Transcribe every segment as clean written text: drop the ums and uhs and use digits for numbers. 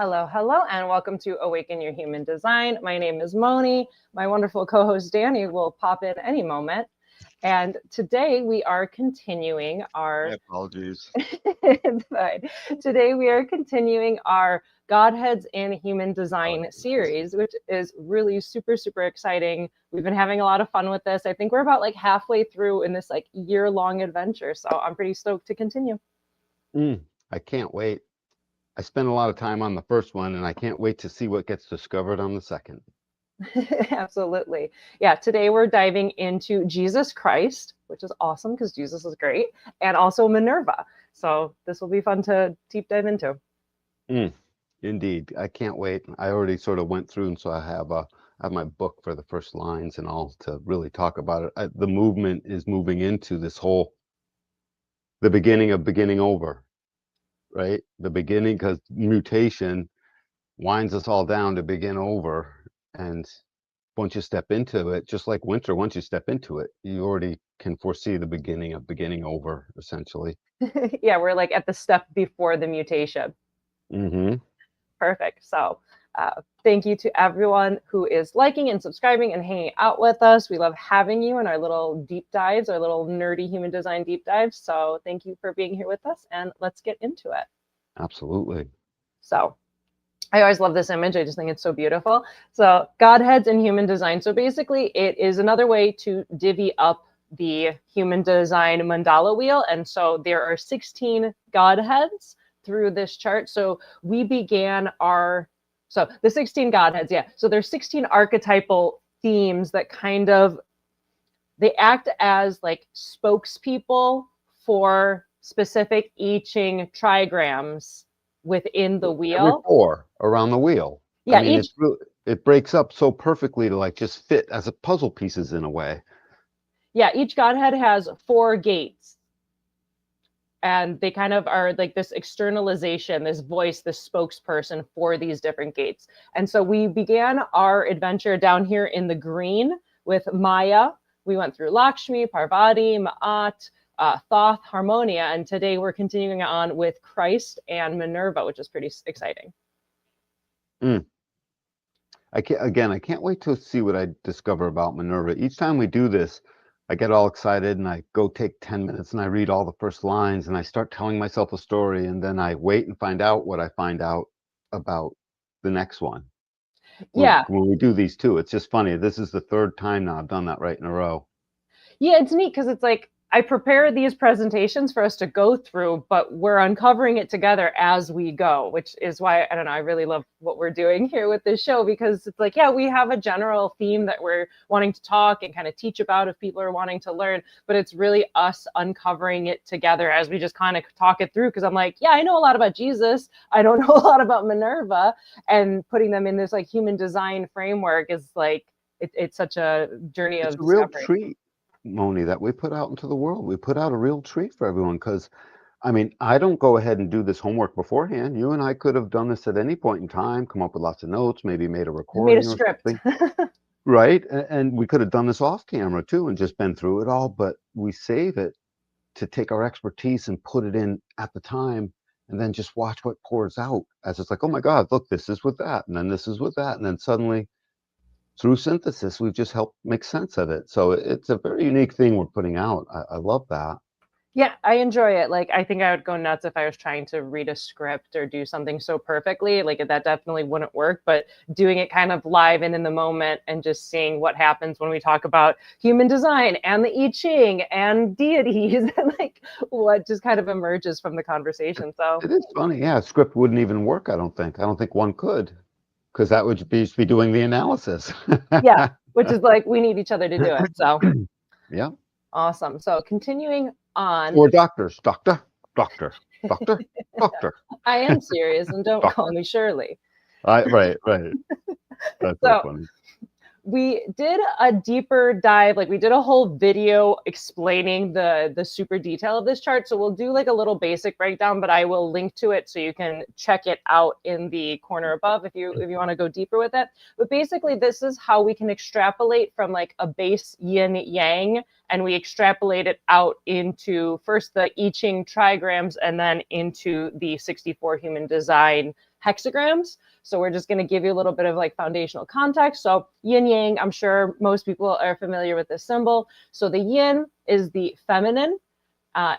Hello, hello, and welcome to Awaken Your Human Design. My name is Moni. My wonderful co-host Danny will pop in any moment. And today we are continuing our... My apologies. Fine. Today we are continuing our Godheads in Human Design series, which is really super, super exciting. We've been having a lot of fun with this. I think we're about like halfway through in this like year-long adventure. So I'm pretty stoked to continue. I can't wait. I spent a lot of time on the first one, and I can't wait to see what gets discovered on the second. Absolutely. Yeah, today we're diving into Jesus Christ, which is awesome because Jesus is great, and also Minerva. So this will be fun to deep dive into. Indeed. I can't wait. I already sort of went through, and so I have my book for the first lines and all to really talk about it. The movement is moving into this whole, the beginning of beginning over, right? The beginning, because mutation winds us all down to begin over. And once you step into it, just like winter, once you step into it, you already can foresee the beginning of beginning over, essentially. Yeah, we're like at the step before the mutation. Perfect. So thank you to everyone who is liking and subscribing and hanging out with us. We love having you in our little deep dives, our little nerdy human design deep dives. So thank you for being here with us, and let's get into it. Absolutely. So I always love this image. I just think it's so beautiful. So Godheads in Human Design. So basically it is another way to divvy up the human design mandala wheel. And so there are 16 Godheads through this chart. So we began the 16 Godheads. Yeah. So there's 16 archetypal themes that kind of, they act as like spokespeople for specific I Ching trigrams within the wheel. Every four around the wheel. Yeah, I mean, it breaks up so perfectly to like just fit as a puzzle pieces in a way. Yeah, each Godhead has 4 gates. And they kind of are like this externalization, this voice, this spokesperson for these different gates. And so we began our adventure down here in the green with Maya. We went through Lakshmi, Parvati, Ma'at, Thoth, Harmonia, and today we're continuing on with Christ and Minerva, which is pretty exciting. I can't wait to see what I discover about Minerva. Each time we do this, I get all excited and I go take 10 minutes and I read all the first lines and I start telling myself a story, and then I wait and find out what I find out about the next one. Yeah. When we do these two, it's just funny. This is the third time now I've done that right in a row. Yeah, it's neat because it's like I prepare these presentations for us to go through, but we're uncovering it together as we go, which is why, I don't know, I really love what we're doing here with this show, because it's like, yeah, we have a general theme that we're wanting to talk and kind of teach about if people are wanting to learn, but it's really us uncovering it together as we just kind of talk it through. Because I'm like, yeah, I know a lot about Jesus. I don't know a lot about Minerva, and putting them in this like human design framework is like, it's such a journey of discovery. It's a real treat, Moni, that we put out into the world. We put out a real treat for everyone, because I mean, I don't go ahead and do this homework beforehand. You and I could have done this at any point in time, come up with lots of notes, maybe made a recording, made a script. Or something. Right? And we could have done this off camera too and just been through it all, but we save it to take our expertise and put it in at the time, and then just watch what pours out as it's like, oh my God, look, this is with that, and then this is with that, and then suddenly through synthesis, we've just helped make sense of it. So it's a very unique thing we're putting out. I love that. Yeah, I enjoy it. Like, I think I would go nuts if I was trying to read a script or do something so perfectly. Like, that definitely wouldn't work. But doing it kind of live and in the moment and just seeing what happens when we talk about human design and the I Ching and deities and like what just kind of emerges from the conversation. So it is funny. Yeah, a script wouldn't even work, I don't think. I don't think one could, because that would be doing the analysis. Yeah, which is like, we need each other to do it. So yeah. Awesome. So continuing on. Or doctors, doctor. I am serious, and don't call me Shirley. Right. That's so funny. We did a deeper dive, like we did a whole video explaining the super detail of this chart. So we'll do like a little basic breakdown, but I will link to it so you can check it out in the corner above if you want to go deeper with it. But basically, this is how we can extrapolate from like a base yin yang, and we extrapolate it out into first the I Ching trigrams and then into the 64 human design hexagrams. So we're just going to give you a little bit of like foundational context. So yin yang, I'm sure most people are familiar with this symbol. So the yin is the feminine.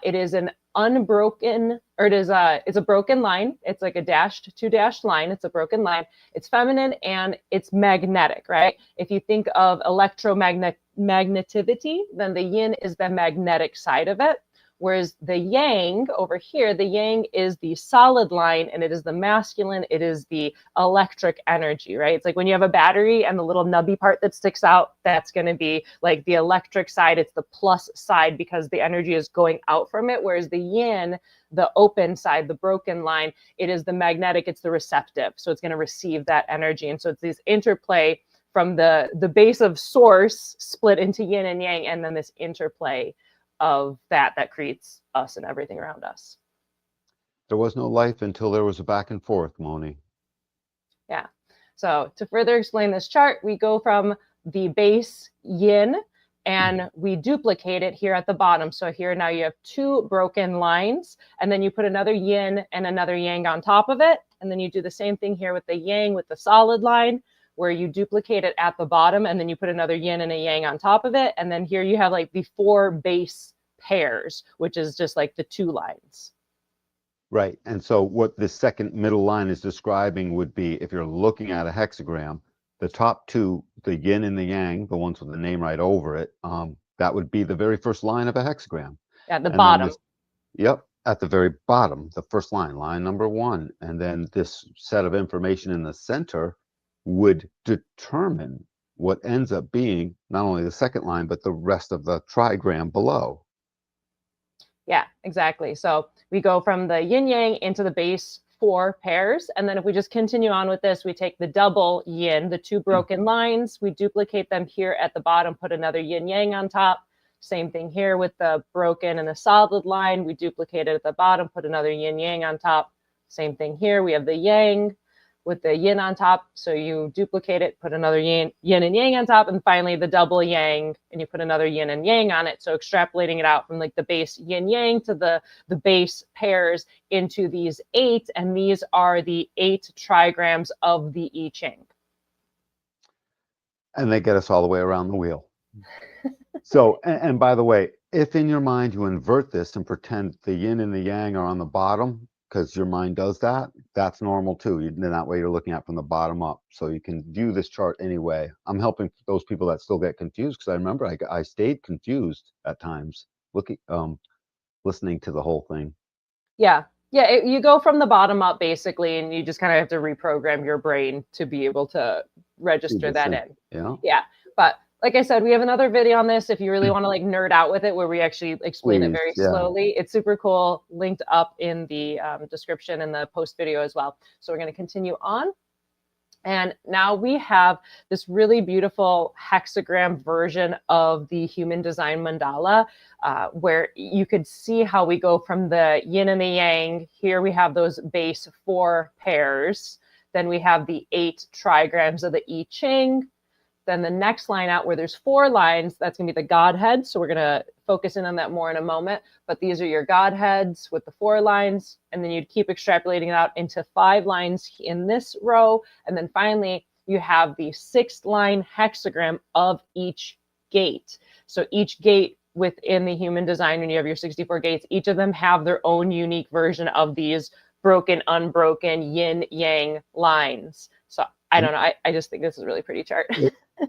It is an unbroken, or it's a broken line. It's like a dashed, two dashed line. It's a broken line. It's feminine and it's magnetic, right? If you think of magnetivity, then the yin is the magnetic side of it. Whereas the yang over here, the yang is the solid line and it is the masculine, it is the electric energy, right? It's like when you have a battery and the little nubby part that sticks out, that's going to be like the electric side. It's the plus side because the energy is going out from it. Whereas the yin, the open side, the broken line, it is the magnetic, it's the receptive. So it's going to receive that energy. And so it's this interplay from the base of source split into yin and yang, and then this interplay of that creates us and everything around us. There was no life until there was a back and forth, Moni. Yeah. So to further explain this chart, we go from the base yin and we duplicate it here at the bottom. So here now you have two broken lines, and then you put another yin and another yang on top of it. And then you do the same thing here with the yang with the solid line, where you duplicate it at the bottom and then you put another yin and a yang on top of it. And then here you have like the four base pairs, which is just like the two lines. Right. And so what this second middle line is describing would be, if you're looking at a hexagram, the top two, the yin and the yang, the ones with the name right over it, that would be the very first line of a hexagram. At the bottom. Yep. At the very bottom, the first line, line number one. And then this set of information in the center would determine what ends up being not only the second line, but the rest of the trigram below. Yeah, exactly. So we go from the yin yang into the base four pairs. And then if we just continue on with this, we take the double yin, the two broken lines, we duplicate them here at the bottom, put another yin yang on top. Same thing here with the broken and the solid line. We duplicate it at the bottom, put another yin yang on top. Same thing here. We have the yang with the yin on top. So you duplicate it, put another yin and yang on top, and finally the double yang, and you put another yin and yang on it. So extrapolating it out from like the base yin yang to the base pairs into these 8, and these are the 8 trigrams of the I Ching. And they get us all the way around the wheel. So, and by the way, if in your mind you invert this and pretend the yin and the yang are on the bottom, because your mind does that, that's normal too. Then that way you're looking at from the bottom up. So you can view this chart anyway. I'm helping those people that still get confused, because I remember I stayed confused at times listening to the whole thing. Yeah. Yeah, you go from the bottom up basically, and you just kind of have to reprogram your brain to be able to register that in. Yeah. Yeah. But like I said, we have another video on this if you really want to like nerd out with it, where we actually explain it very slowly. It's super cool, linked up in the description and the post video as well. So we're going to continue on. And now we have this really beautiful hexagram version of the human design mandala, where you could see how we go from the yin and the yang. Here we have those base 4 pairs. Then we have the 8 trigrams of the I Ching. Then the next line out where there's 4 lines, that's going to be the Godheads. So we're going to focus in on that more in a moment. But these are your Godheads with the 4 lines. And then you'd keep extrapolating it out into 5 lines in this row. And then finally, you have the 6th line hexagram of each gate. So each gate within the human design, when you have your 64 gates, each of them have their own unique version of these broken, unbroken, yin, yang lines. So I don't know. I just think this is a really pretty chart.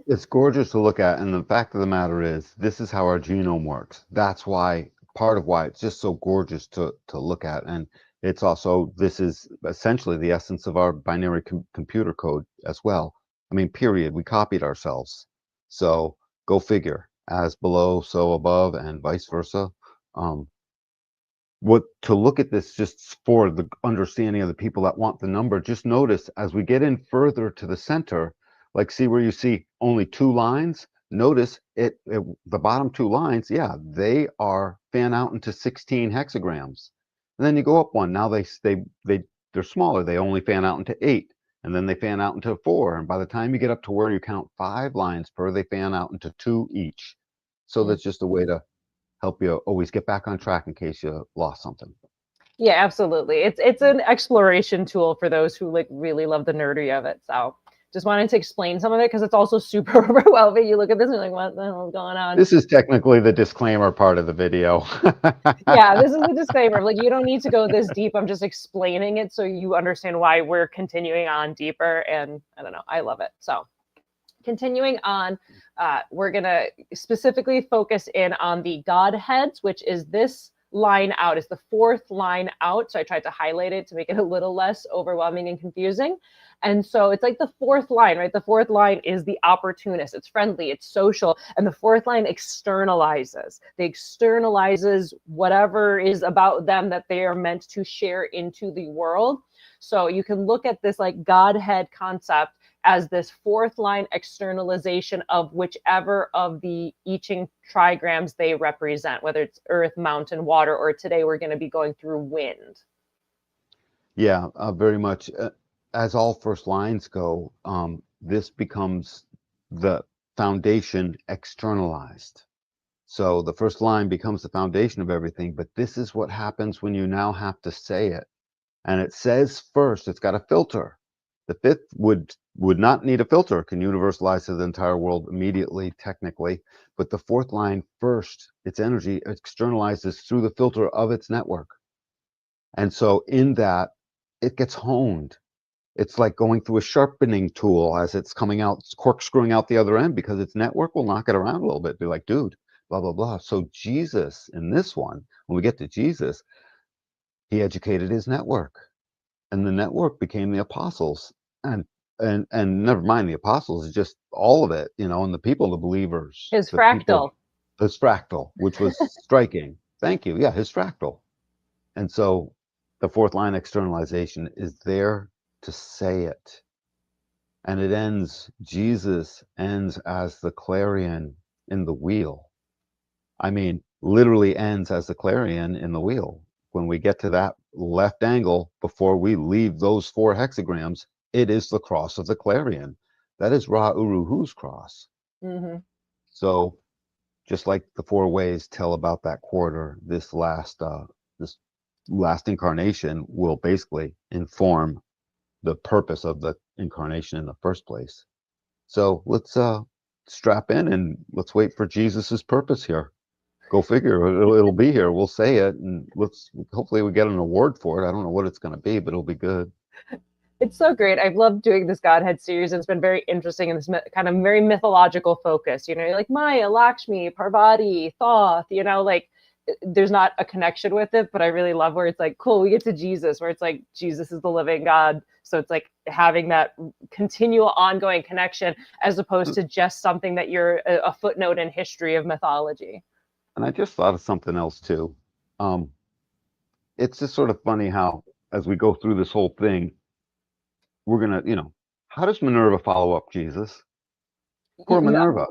It's gorgeous to look at. And the fact of the matter is, this is how our genome works. That's why, part of why it's just so gorgeous to look at. And it's also, this is essentially the essence of our binary computer code as well. I mean, period. We copied ourselves. So go figure. As below, so above, and vice versa. To look at this just for the understanding of the people that want the number, just notice as we get in further to the center, like see where you see only 2 lines, notice the bottom 2 lines, yeah, they are fan out into 16 hexagrams. And then you go up one, now they're smaller, they only fan out into 8, and then they fan out into 4, and by the time you get up to where you count 5 lines per, they fan out into 2 each. So that's just a way to help you always get back on track in case you lost something. Yeah, absolutely. It's an exploration tool for those who like really love the nerdy of it. So just wanted to explain some of it because it's also super overwhelming. You look at this and you're like, what the hell is going on? This is technically the disclaimer part of the video. Yeah, this is the disclaimer. Like, you don't need to go this deep. I'm just explaining it so you understand why we're continuing on deeper. And I don't know, I love it. So continuing on, we're going to specifically focus in on the Godheads, which is this line out, is the fourth line out. So I tried to highlight it to make it a little less overwhelming and confusing. And so it's like the fourth line, right? The fourth line is the opportunist. It's friendly, it's social. And the fourth line externalizes. They externalizes whatever is about them that they are meant to share into the world. So you can look at this like Godhead concept as this fourth line externalization of whichever of the I Ching trigrams they represent, whether it's earth, mountain, water, or today we're going to be going through wind. Yeah, very much. As all first lines go, this becomes the foundation externalized. So the first line becomes the foundation of everything, but this is what happens when you now have to say it. And it says first, it's got a filter. The fifth would not need a filter, it can universalize to the entire world immediately, technically. But the fourth line first, its energy externalizes through the filter of its network. And so in that, it gets honed. It's like going through a sharpening tool as it's coming out, corkscrewing out the other end, because its network will knock it around a little bit. Be like, dude, blah, blah, blah. So Jesus, in this one, when we get to Jesus, he educated his network. And the network became the apostles. And never mind the apostles, just all of it, and the people, the believers, His the people, fractal. his fractal, which was striking. Thank you. Yeah, his fractal. And so the fourth line externalization is there to say it. And it ends, Jesus ends as the clarion in the wheel. I mean, literally ends as the clarion in the wheel. When we get to that left angle, before we leave those 4 hexagrams, it is the cross of the clarion. That is Ra Uru Hu's cross. Mm-hmm. So just like the 4 ways tell about that quarter, this last incarnation will basically inform the purpose of the incarnation in the first place. So let's strap in and let's wait for Jesus's purpose here. Go figure. It'll be here. We'll say it, and hopefully we get an award for it. I don't know what it's going to be, but it'll be good. It's so great. I've loved doing this Godhead series. It's been very interesting in this kind of very mythological focus. Like Maya, Lakshmi, Parvati, Thoth, like there's not a connection with it, but I really love where it's like, cool, we get to Jesus, where it's like Jesus is the living God. So it's like having that continual ongoing connection as opposed to just something that you're a footnote in history of mythology. And I just thought of something else too. It's just sort of funny how, as we go through this whole thing, we're gonna, how does Minerva follow up Jesus? Poor Minerva.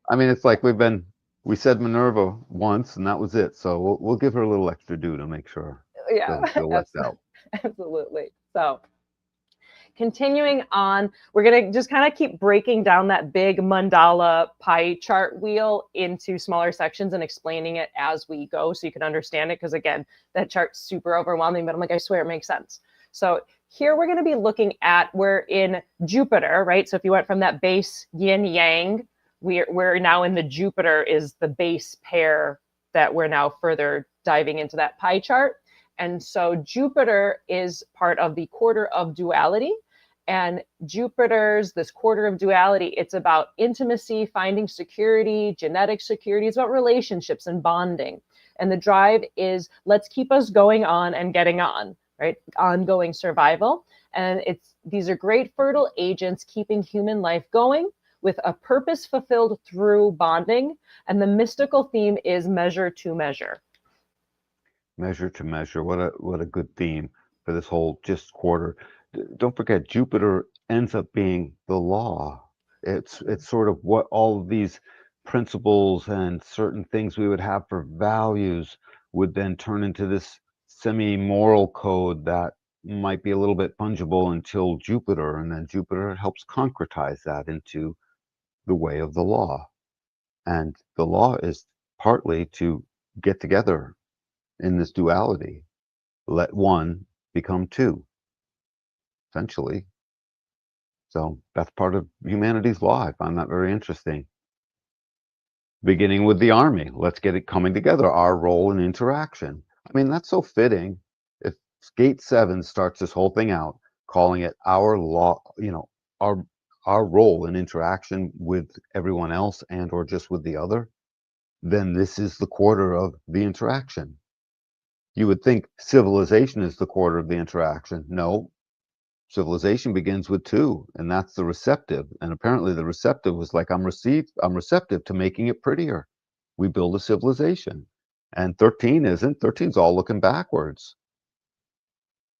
I mean, it's like we said Minerva once, and that was it. So we'll give her a little extra due to make sure. Yeah, feel left out. Absolutely. So continuing on, we're going to just kind of keep breaking down that big mandala pie chart wheel into smaller sections and explaining it as we go so you can understand it. Because again, that chart's super overwhelming, but I'm like, I swear it makes sense. So here we're going to be looking at, we're in Jupiter, right? So if you went from that base yin yang, we're now in the Jupiter is the base pair that we're now further diving into that pie chart. And so Jupiter is part of the quarter of duality. And Jupiter's, this quarter of duality, it's about intimacy, finding security, genetic security. It's about relationships and bonding. And the drive is let's keep us going on and getting on, right? Ongoing survival. And these are great fertile agents keeping human life going with a purpose fulfilled through bonding. And the mystical theme is measure to measure. Measure to measure. What a good theme for this whole just quarter. Don't forget, Jupiter ends up being the law. It's sort of what all of these principles and certain things we would have for values would then turn into this semi-moral code that might be a little bit fungible until Jupiter, and then Jupiter helps concretize that into the way of the law. And the law is partly to get together in this duality. let one become two, essentially. So that's part of humanity's law. I find that very interesting. Beginning with the army, let's get it coming together, our role in interaction. I mean, that's so fitting. If Gate 7 starts this whole thing out, calling it our law, our our role in interaction with everyone else and or just with the other, then this is the quarter of the interaction. You would think civilization is the quarter of the interaction. No, civilization begins with two, and that's the receptive. And apparently the receptive was like, I'm receptive to making it prettier. We build a civilization. And 13 isn't. 13's all looking backwards.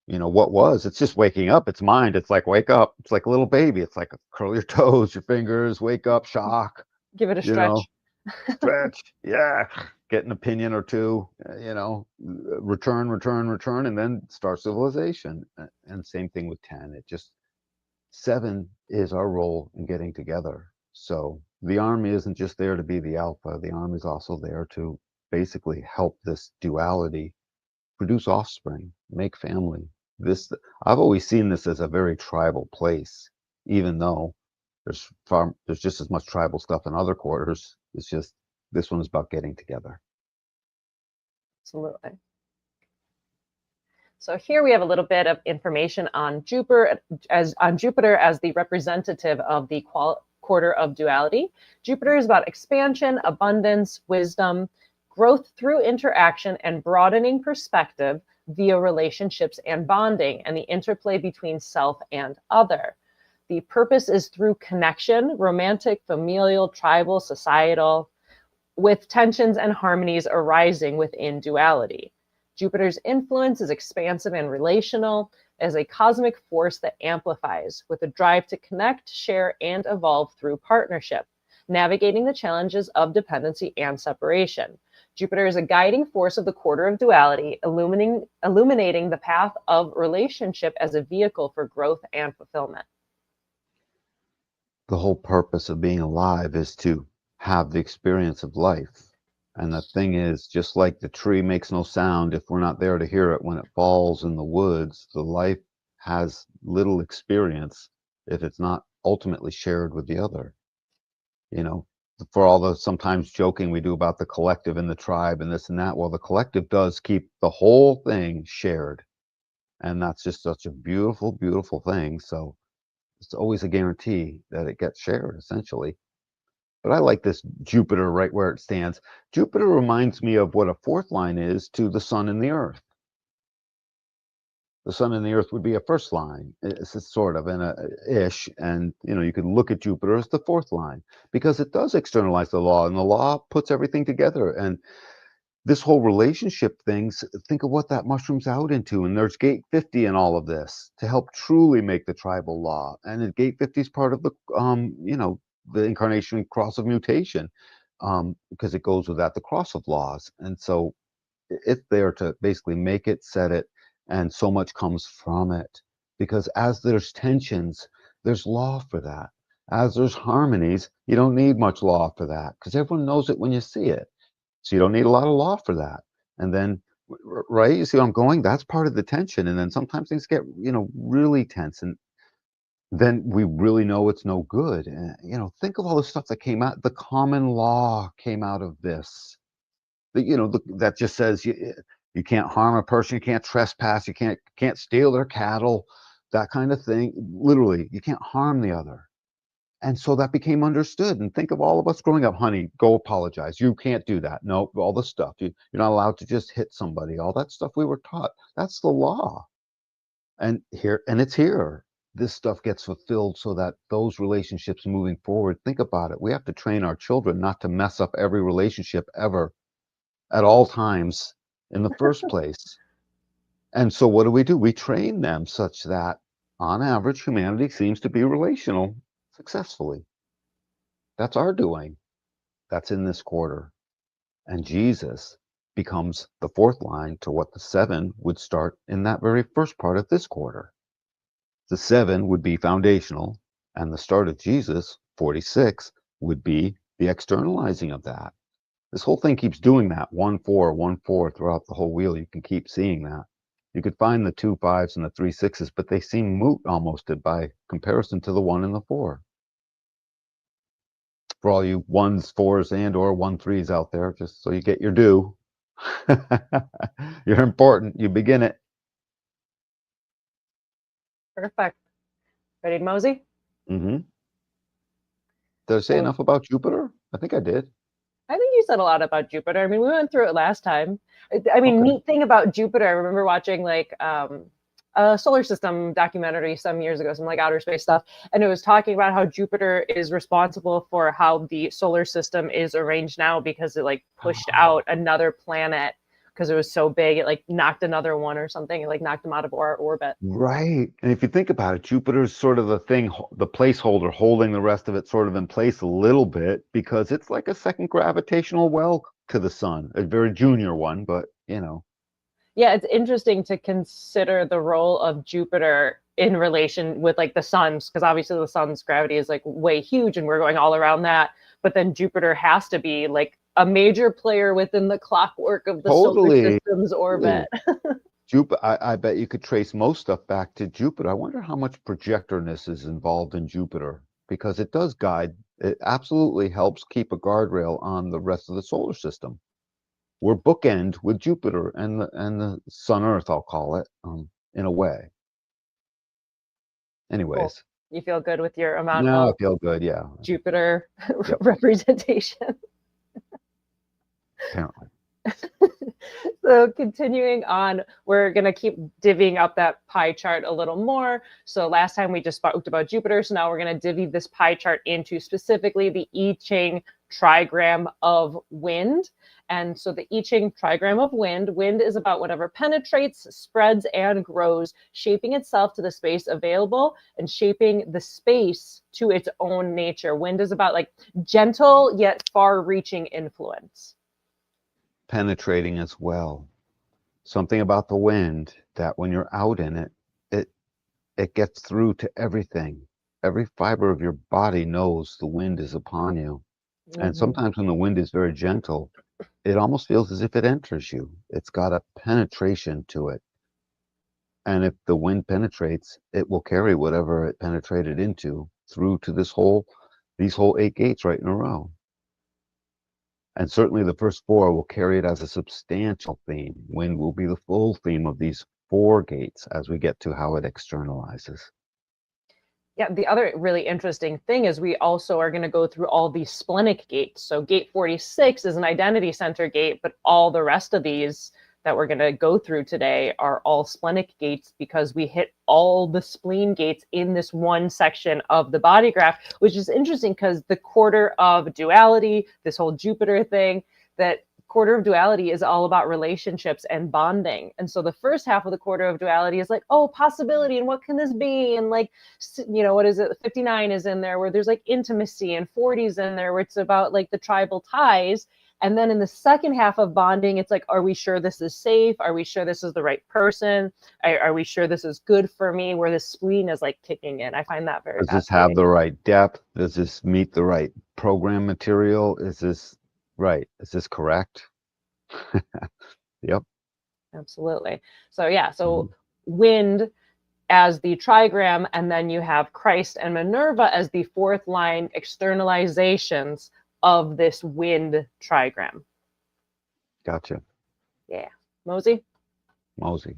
What was? It's just waking up. It's mind. It's like, wake up. It's like a little baby. It's like curl your toes, your fingers, wake up, shock, Give it a you know, stretch. stretch. Yeah. Get an opinion or two, return, and then start civilization. And same thing with 10. It just 7 is our role in getting together. So the army isn't just there to be the alpha. The army is also there to basically help this duality produce offspring, make family. This I've always seen this as a very tribal place, even though there's just as much tribal stuff in other quarters. It's just this one is about getting together. Absolutely. So here we have a little bit of information on Jupiter as the representative of the quarter of duality. Jupiter is about expansion, abundance, wisdom, growth through interaction, and broadening perspective via relationships and bonding, and the interplay between self and other. The purpose is through connection, romantic, familial, tribal, societal, with tensions and harmonies arising within duality. Jupiter's influence is expansive and relational as a cosmic force that amplifies with a drive to connect, share, and evolve through partnership, navigating the challenges of dependency and separation. Jupiter is a guiding force of the quarter of duality, illuminating the path of relationship as a vehicle for growth and fulfillment. The whole purpose of being alive is to have the experience of life. And the thing is, just like the tree makes no sound if we're not there to hear it when it falls in the woods, the life has little experience if it's not ultimately shared with the other. For all the sometimes joking we do about the collective and the tribe and this and that, well, the collective does keep the whole thing shared. And that's just such a beautiful, beautiful thing. So it's always a guarantee that it gets shared, essentially. But I like this Jupiter right where it stands. Jupiter reminds me of what a fourth line is to the sun and the earth. The sun and the earth would be a first line. It's a sort of an ish. And, you could look at Jupiter as the fourth line because it does externalize the law and the law puts everything together. And this whole relationship things, think of what that mushrooms out into. And there's gate 50 in all of this to help truly make the tribal law. And gate 50 is part of the incarnation cross of mutation, because it goes with that, the cross of laws. And so it's there to basically make it, set it, and so much comes from it. Because as there's tensions, there's law for that. As there's harmonies, you don't need much law for that because everyone knows it when you see it. So you don't need a lot of law for that. And then, right, you see where I'm going? That's part of the tension. And then sometimes things get, really tense. And then we really know it's no good. And, think of all the stuff that came out. The common law came out of this. That just says you can't harm a person, you can't trespass, you can't steal their cattle, that kind of thing. Literally, you can't harm the other. And so that became understood. And think of all of us growing up, honey, go apologize. You can't do that. No, all the stuff. You're not allowed to just hit somebody. All that stuff we were taught. That's the law. And it's here. This stuff gets fulfilled so that those relationships moving forward, think about it. We have to train our children not to mess up every relationship ever at all times in the first place. And so what do? We train them such that on average, humanity seems to be relational successfully. That's our doing. That's in this quarter. And Jesus becomes the fourth line to what the 7 would start in that very first part of this quarter. The 7 would be foundational, and the start of Jesus, 46, would be the externalizing of that. This whole thing keeps doing that 1-4, 1-4 throughout the whole wheel. You can keep seeing that. You could find the 2 5s and the 3 6s, but they seem moot almost by comparison to the 1 and the 4. For all you 1s, 4s, and or 1 3s out there, just so you get your due. You're important. You begin it. Perfect. Ready to mosey? Mm-hmm. Did I say enough about Jupiter? I think I did. I think you said a lot about Jupiter. I mean, we went through it last time. I mean, Okay. neat thing about Jupiter, I remember watching like a solar system documentary some years ago, some like outer space stuff. And it was talking about how Jupiter is responsible for how the solar system is arranged now because it like pushed out another planet because it was so big. It like knocked another one or something. It like knocked them out of our orbit. Right. And if you think about it, Jupiter's sort of the thing, the placeholder holding the rest of it sort of in place a little bit because it's like a second gravitational well to the sun, a very junior one, but you know. Yeah, it's interesting to consider the role of Jupiter in relation with like the sun's, because obviously the sun's gravity is like way huge and we're going all around that. But then Jupiter has to be like a major player within the clockwork of the solar system's orbit. Jupiter, I bet you could trace most stuff back to Jupiter. I wonder how much projectorness is involved in Jupiter because it does guide, it absolutely helps keep a guardrail on the rest of the solar system. We're bookend with Jupiter and the Sun Earth, I'll call it, in a way. Anyways. Cool. You feel good with your amount No, of I feel good, yeah. Jupiter representation. Apparently. So continuing on, we're going to keep divvying up that pie chart a little more. So last time we just spoke about Jupiter. So now we're going to divvy this pie chart into specifically the I Ching trigram of wind. And so the I Ching trigram of wind is about whatever penetrates, spreads, and grows, shaping itself to the space available and shaping the space to its own nature. Wind is about like gentle yet far-reaching influence. Penetrating as well. Something about the wind that when you're out in it, it gets through to everything. Every fiber of your body knows the wind is upon you. Mm-hmm. And sometimes when the wind is very gentle, it almost feels as if it enters you. It's got a penetration to it. And if the wind penetrates, it will carry whatever it penetrated into through to these whole 8 gates right in a row. And certainly the first 4 will carry it as a substantial theme. Wind will be the full theme of these 4 gates as we get to how it externalizes. Yeah, the other really interesting thing is we also are going to go through all these splenic gates. So gate 46 is an identity center gate, but all the rest of these that we're going to go through today are all splenic gates because we hit all the spleen gates in this one section of the body graph, which is interesting because the quarter of duality, this whole Jupiter thing, that quarter of duality is all about relationships and bonding. And so the first half of the quarter of duality is like, oh, possibility and what can this be? And like, you know, what is it? 59 is in there where there's like intimacy, and 40's in there where it's about like the tribal ties. And then in the second half of bonding, it's like, are we sure this is safe? Are we sure this is the right person? Are we sure this is good for me? Where the spleen is like kicking in. I find that very fascinating. Does this have the right depth? Does this meet the right program material? Is this right? Is this correct? Yep. Absolutely. So yeah, so wind as the trigram, and then you have Christ and Minerva as the 4th line externalizations of this wind trigram. Gotcha. Yeah. Mosey? Mosey.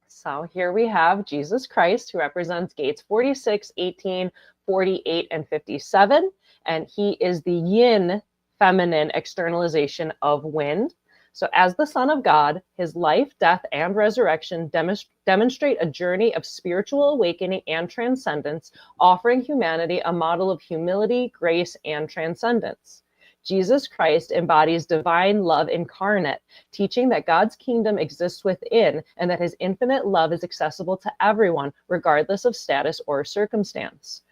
So here we have Jesus Christ, who represents gates 46, 18, 48, and 57. And he is the yin feminine externalization of wind. So as the Son of God, his life, death, and resurrection demonstrate a journey of spiritual awakening and transcendence, offering humanity a model of humility, grace, and transcendence. Jesus Christ embodies divine love incarnate, teaching that God's kingdom exists within and that his infinite love is accessible to everyone, regardless of status or circumstance.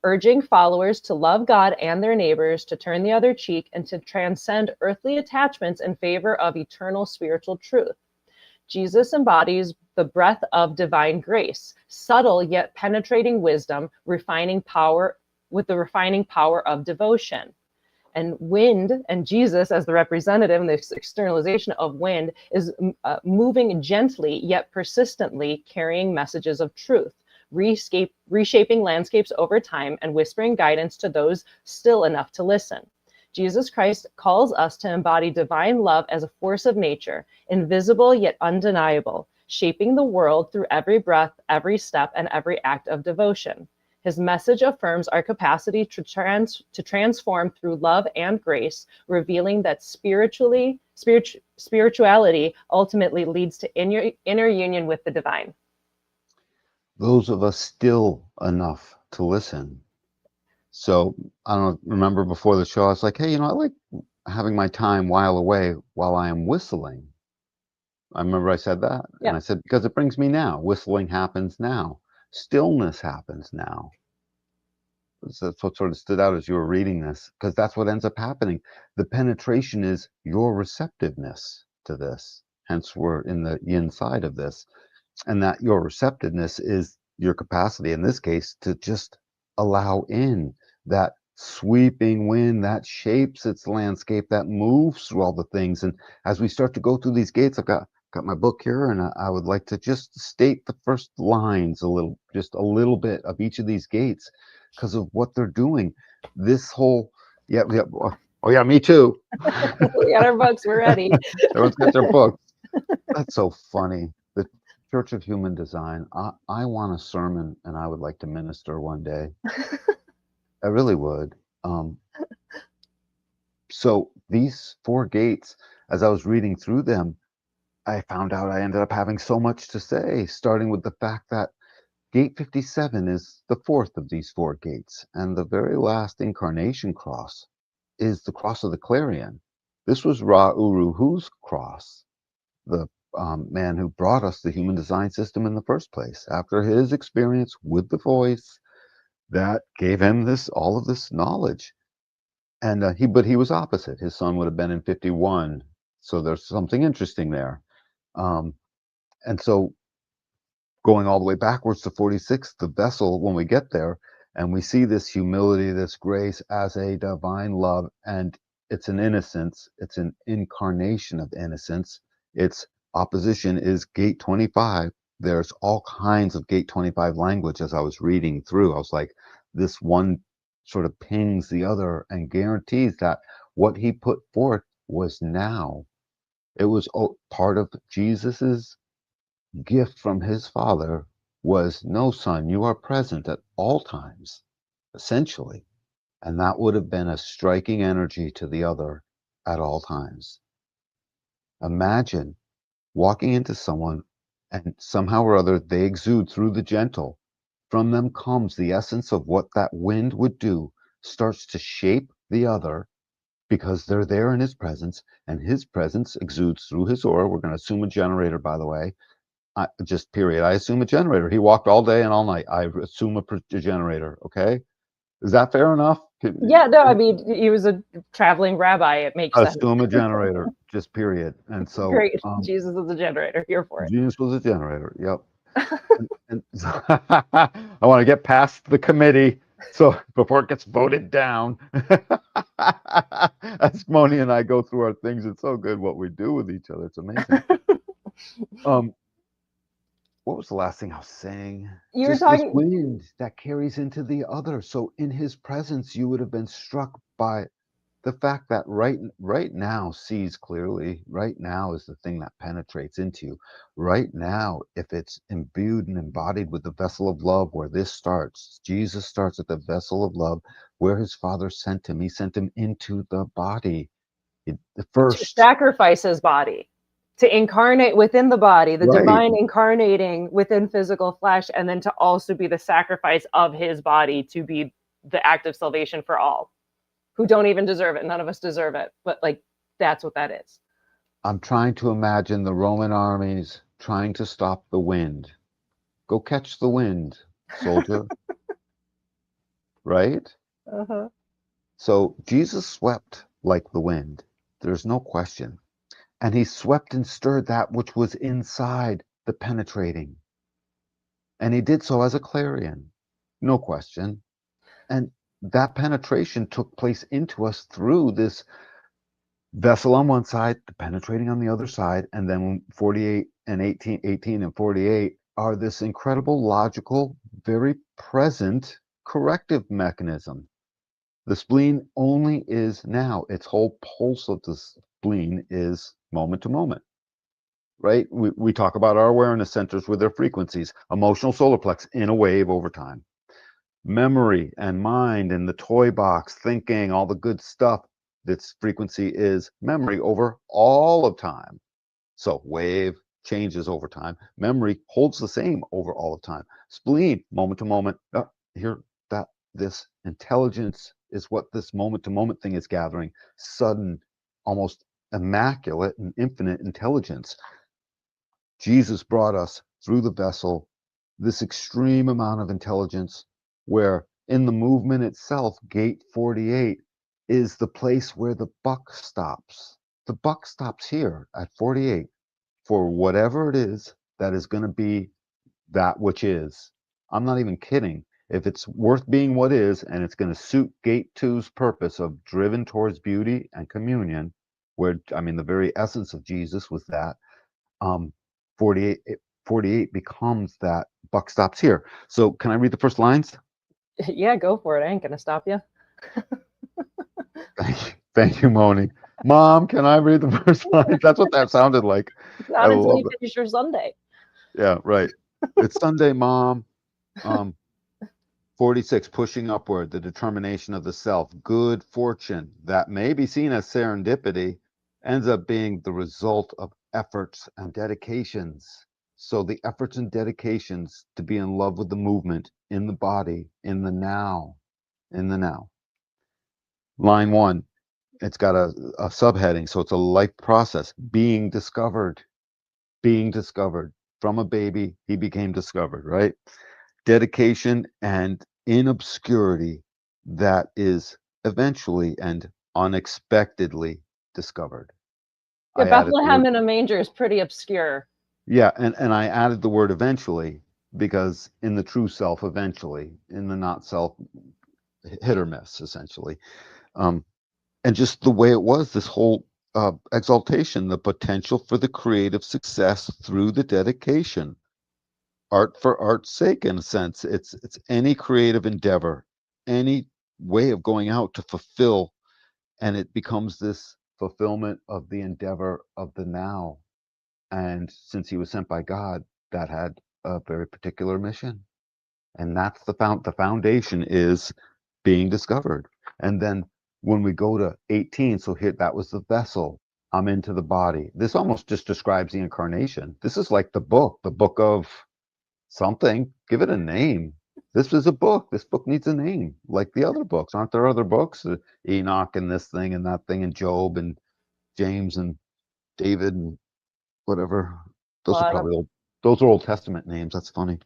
Urging followers to love God and their neighbors, to turn the other cheek, and to transcend earthly attachments in favor of eternal spiritual truth. Jesus embodies the breath of divine grace, subtle yet penetrating wisdom, refining power with the refining power of devotion. And wind, and Jesus as the representative and this externalization of wind, is moving gently yet persistently, carrying messages of truth, reshaping landscapes over time and whispering guidance to those still enough to listen. Jesus Christ calls us to embody divine love as a force of nature, invisible yet undeniable, shaping the world through every breath, every step, and every act of devotion. His message affirms our capacity to transform through love and grace, revealing that spirituality ultimately leads to inner union with the divine. Those of us still enough to listen. So I don't remember before the show, I was like, hey, I like having my time while away while I am whistling. I remember I said that. Yeah. And I said, because it brings me now. Whistling happens now. Stillness happens now. That's what sort of stood out as you were reading this, because that's what ends up happening. The penetration is your receptiveness to this. Hence, we're in the yin side of this. And that your receptiveness is your capacity, in this case, to just allow in that sweeping wind that shapes its landscape, that moves through all the things. And as we start to go through these gates, I've got my book here, and I would like to just state the first lines just a little bit of each of these gates, because of what they're doing. This whole, oh yeah, me too. We got our books, we're ready. Everyone's got their books. That's so funny. The Church of Human Design. I want a sermon, and I would like to minister one day. I really would. So these 4 gates, as I was reading through them, I found out I ended up having so much to say, starting with the fact that Gate 57 is the 4th of these 4 gates, and the very last incarnation cross is the cross of the Clarion. This was Ra Uru Hu's cross, the man who brought us the human design system in the first place. After his experience with the voice, that gave him all of this knowledge. And but he was opposite. His son would have been in 51. So there's something interesting there. And so going all the way backwards to 46, the vessel, when we get there, and we see this humility, this grace as a divine love, and it's an innocence, it's an incarnation of innocence. Its opposition is gate 25. There's all kinds of gate 25 language. As I was reading through, I was like, this one sort of pings the other and guarantees that what he put forth was now. It was part of Jesus's gift from his father was, no, son, you are present at all times, essentially. And that would have been a striking energy to the other at all times. Imagine walking into someone and somehow or other they exude through the gentle. From them comes the essence of what that wind would do, starts to shape the other because they're there in his presence, and his presence exudes through his aura. We're going to assume a generator, by the way. Just period. I assume a generator. He walked all day and all night. I assume a generator. Okay. Is that fair enough? Yeah, no, I mean, he was a traveling rabbi. It makes sense. Assume a generator, just period. And so Great. Jesus is a generator. Here for it. Jesus was a generator. Yep. and I want to get past the committee so before it gets voted down. As Moni and I go through our things, it's so good what we do with each other. It's amazing. What was the last thing I was saying? You were Just talking this wind that carries into the other. So in his presence, you would have been struck by the fact that right now sees clearly. Right now is the thing that penetrates into you. Right now, if it's imbued and embodied with the vessel of love, where this starts, Jesus starts at the vessel of love, where his father sent him. He sent him into the body. The to first. sacrifice his body, to incarnate within the body, the Right. divine incarnating within physical flesh, and then to also be the sacrifice of his body to be the act of salvation for all who don't even deserve it. None of us deserve it, but like that's what that is. I'm trying to imagine the Roman armies trying to stop the wind. Go catch the wind, soldier. Right? Uh-huh. So Jesus swept like the wind. There's no question. And he swept and stirred that which was inside the penetrating. And he did so as a clarion. No question. And that penetration took place into us through this vessel on one side, the penetrating on the other side, and then 48 and 18 and 48 are this incredible, logical, very present corrective mechanism. The spleen only is now. Its whole pulse of the spleen is moment to moment, right? We talk about our awareness centers with their frequencies, emotional solar plex in a wave over time. Memory and mind and the toy box, thinking, all the good stuff, its frequency is memory over all of time. So wave changes over time. Memory holds the same over all of time. Spleen, moment to moment. Here, that this intelligence is what this moment to moment thing is gathering. Sudden, almost immaculate and infinite intelligence. Jesus brought us through the vessel this extreme amount of intelligence where in the movement itself, gate 48 is the place where the buck stops. The buck stops here at 48 for whatever it is that is going to be that which is. I'm not even kidding. If it's worth being what is, and it's going to suit gate two's purpose of driven towards beauty and communion, where, I mean, the very essence of Jesus was that, 48, 48 becomes that buck stops here. So can I read the first lines? Yeah, go for it. I ain't gonna stop you. Thank you, Moni. Mom, can I read the first lines? That's what that sounded like. I Not until love you it. finish your Sunday. Yeah, right. It's Sunday, Mom. 46, pushing upward, the determination of the self, good fortune that may be seen as serendipity, ends up being the result of efforts and dedications. So the efforts and dedications to be in love with the movement in the body, in the now, in the now. Line 1, it's got a subheading, so it's a life process, being discovered, being discovered. From a baby, he became discovered, right? Dedication and in obscurity that is eventually and unexpectedly discovered. Yeah, I added the Bethlehem word, in a manger is pretty obscure. yeah, and I added the word eventually because in the true self, eventually, in the not self, hit or miss, essentially. Um, and just the way it was, this whole exaltation, the potential for the creative success through the dedication. Art for art's sake, in a sense. It's any creative endeavor, any way of going out to fulfill, and it becomes this fulfillment of the endeavor of the now. And since he was sent by God, that had a very particular mission. And that's the foundation is being discovered. And then when we go to 18, so here that was the vessel. I'm into the body. This almost just describes the incarnation. This is like the book of something. Give it a name. This is a book. This book needs a name, like the other books. Aren't there other books? Enoch and this thing and that thing and Job and James and David and whatever. A Those are lot of probably old. Those are Old Testament names. That's funny.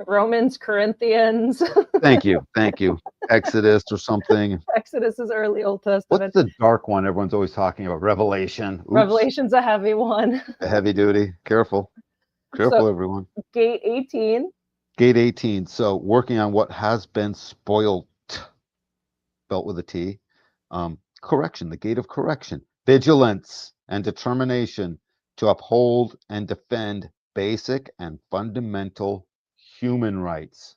Romans, Corinthians, Thank you. Thank you. Exodus or something. Exodus is early Old What's Testament. the dark one everyone's always talking about? Revelation. Oops. Revelation's a heavy one. The heavy duty. Careful. So Careful, everyone. gate 18. Gate 18. So working on what has been spoiled, spelt with a T. Correction, the gate of correction. Vigilance and determination to uphold and defend basic and fundamental human rights.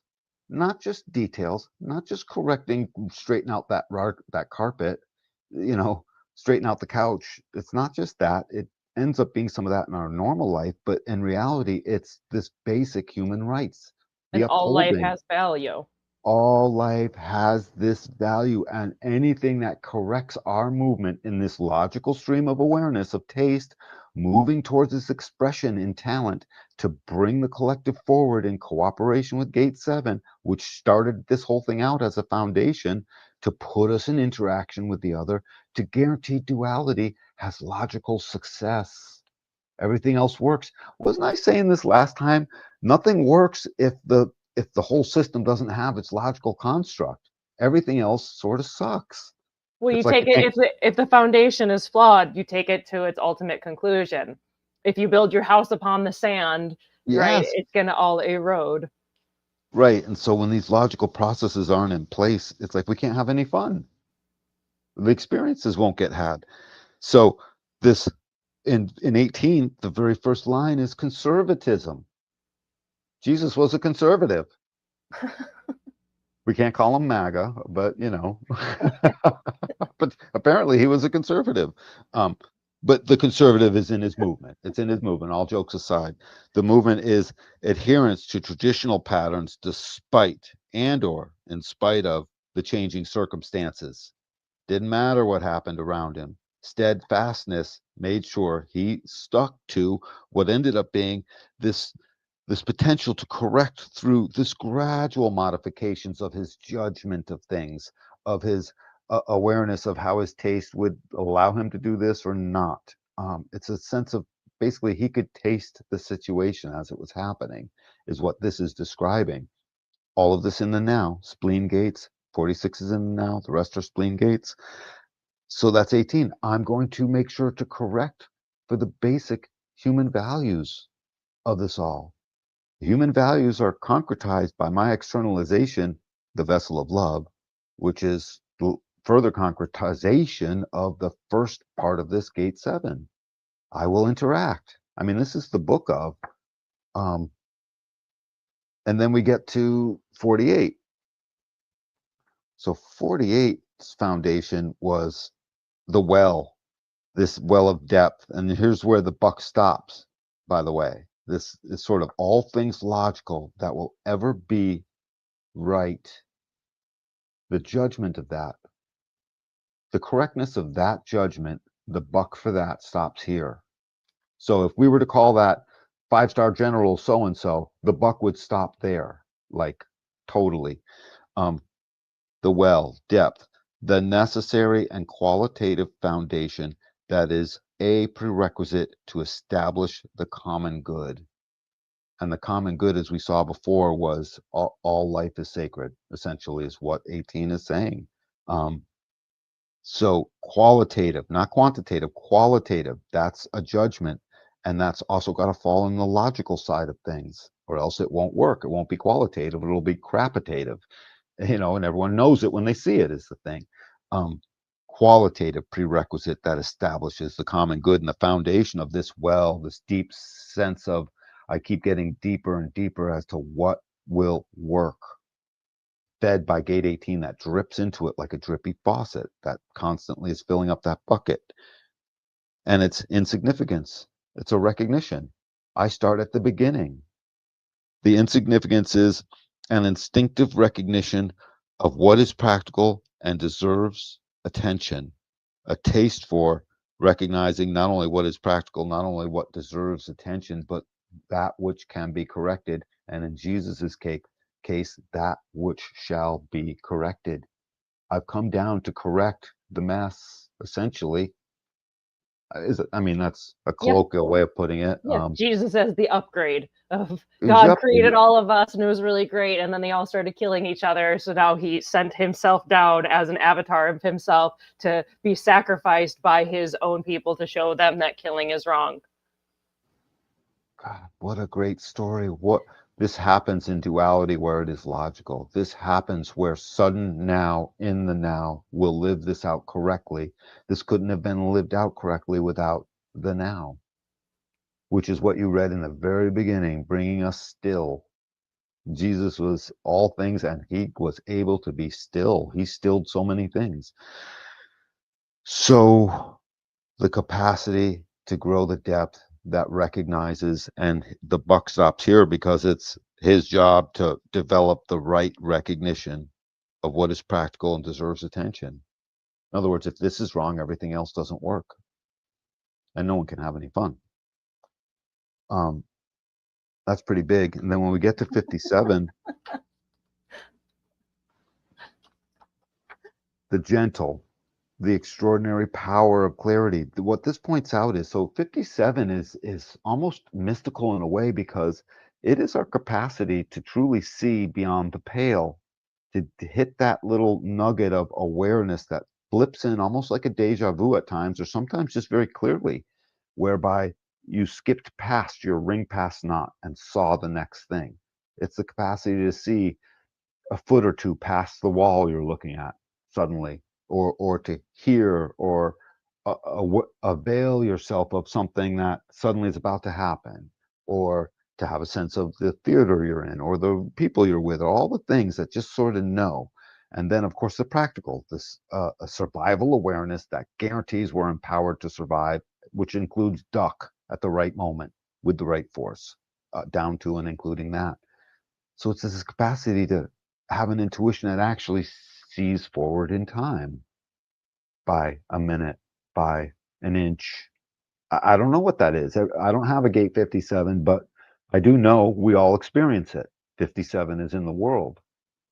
Not just details, not just correcting, straighten out that carpet, you know, straighten out the couch. It's not just that. It ends up being some of that in our normal life, but in reality, it's this basic human rights, the And all life upholding. has value. All life has this value, and anything that corrects our movement in this logical stream of awareness of taste, moving towards this expression in talent to bring the collective forward in cooperation with Gate 7, which started this whole thing out as a foundation to put us in interaction with the other, to guarantee duality has logical success. Everything else works. Wasn't I saying this last time? Nothing works if the whole system doesn't have its logical construct. Everything else sort of sucks. Well, you It's like take it if the foundation is flawed, you take it to its ultimate conclusion. If you build your house upon the sand, right, yes, it's gonna all erode. Right. And so when these logical processes aren't in place, it's like we can't have any fun. The experiences won't get had. So this in 18, the very first line is conservatism. Jesus was a conservative. We can't call him MAGA, but but apparently he was a conservative. Um, but the conservative is in his movement. It's in his movement, all jokes aside. The movement is adherence to traditional patterns despite and or in spite of the changing circumstances. Didn't matter what happened around him. Steadfastness made sure he stuck to what ended up being this this potential to correct through this gradual modifications of his judgment of things, of his awareness of how his taste would allow him to do this or not. It's a sense of basically he could taste the situation as it was happening, is what this is describing. All of this in the now, spleen gates, 46 is in the now, the rest are spleen gates. So that's 18. I'm going to make sure to correct for the basic human values of this all. Human values are concretized by my externalization, the vessel of love, which is further concretization of the first part of this gate 7. I will interact. I mean, this is the book of. Um, and then we get to 48. So 48's foundation was the well, this well of depth. And here's where the buck stops, by the way. This is sort of all things logical that will ever be right. The judgment of that, the correctness of that judgment, the buck for that stops here. So if we were to call that 5-star general so and so, the buck would stop there, like totally. Um, the well, depth, the necessary and qualitative foundation that is a prerequisite to establish the common good. And the common good, as we saw before, was all life is sacred, essentially, is what 18 is saying. Um, so qualitative, not quantitative, qualitative, that's a judgment. And that's also got to fall in the logical side of things, or else it won't work. It won't be qualitative, it'll be crapitative, and everyone knows it when they see it, is the thing. Um, Qualitative prerequisite that establishes the common good and the foundation of this well, this deep sense of I keep getting deeper and deeper as to what will work, fed by gate 18 that drips into it like a drippy faucet that constantly is filling up that bucket. And it's insignificance. It's a recognition. I start at the beginning. The insignificance is an instinctive recognition of what is practical and deserves attention, a taste for recognizing not only what is practical, not only what deserves attention, but that which can be corrected. And in Jesus's case, that which shall be corrected. I've come down to correct the mess, essentially. I mean, that's a Yeah. colloquial way of putting it. Yeah, Jesus as the upgrade of God Yep. created all of us and it was really great, and then they all started killing each other. So now he sent himself down as an avatar of himself to be sacrificed by his own people to show them that killing is wrong. God, what a great story. What this happens in duality where it is logical. This happens where sudden now in the now will live this out correctly. This couldn't have been lived out correctly without the now, which is what you read in the very beginning, bringing us still. Jesus was all things and he was able to be still. He stilled so many things. So the capacity to grow the depth that recognizes, and the buck stops here because it's his job to develop the right recognition of what is practical and deserves attention. In other words, if this is wrong, everything else doesn't work and no one can have any fun. Um, that's pretty big. And then when we get to 57, the gentle, the extraordinary power of clarity. What this points out is, so 57 is almost mystical in a way because it is our capacity to truly see beyond the pale, to hit that little nugget of awareness that flips in almost like a deja vu at times, or sometimes just very clearly, whereby you skipped past your ring past knot and saw the next thing. It's the capacity to see a foot or two past the wall you're looking at suddenly, or to hear, or avail yourself of something that suddenly is about to happen, or to have a sense of the theater you're in, or the people you're with, or all the things that just sort of know. And then, of course, the practical, this a survival awareness that guarantees we're empowered to survive, which includes duck at the right moment with the right force, down to and including that. So it's this capacity to have an intuition that actually sees forward in time by a minute, by an inch. I don't know what that is. I don't have a gate 57, but I do know we all experience it. 57 is in the world.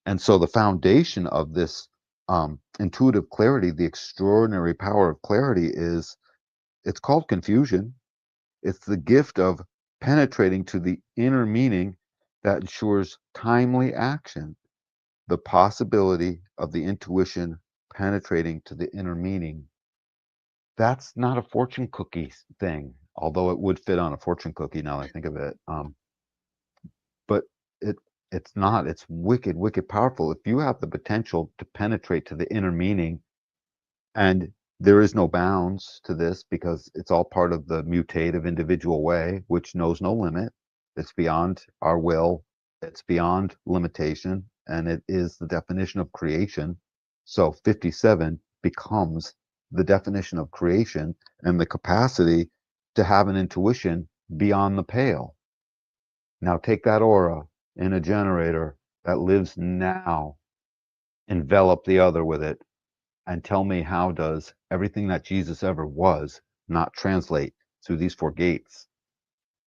And so the foundation of this intuitive clarity, the extraordinary power of clarity, is it's called confusion. It's the gift of penetrating to the inner meaning that ensures timely action. The possibility of the intuition penetrating to the inner meaning. That's not a fortune cookie thing, although it would fit on a fortune cookie now that I think of it. But it it's not. It's wicked, wicked powerful. If you have the potential to penetrate to the inner meaning, and there is no bounds to this because it's all part of the mutative individual way, which knows no limit. It's beyond our will. It's beyond limitation, and it is the definition of creation. So 57 becomes the definition of creation and the capacity to have an intuition beyond the pale. Now take that aura in a generator that lives now, envelop the other with it, and tell me, how does everything that Jesus ever was not translate through these four gates?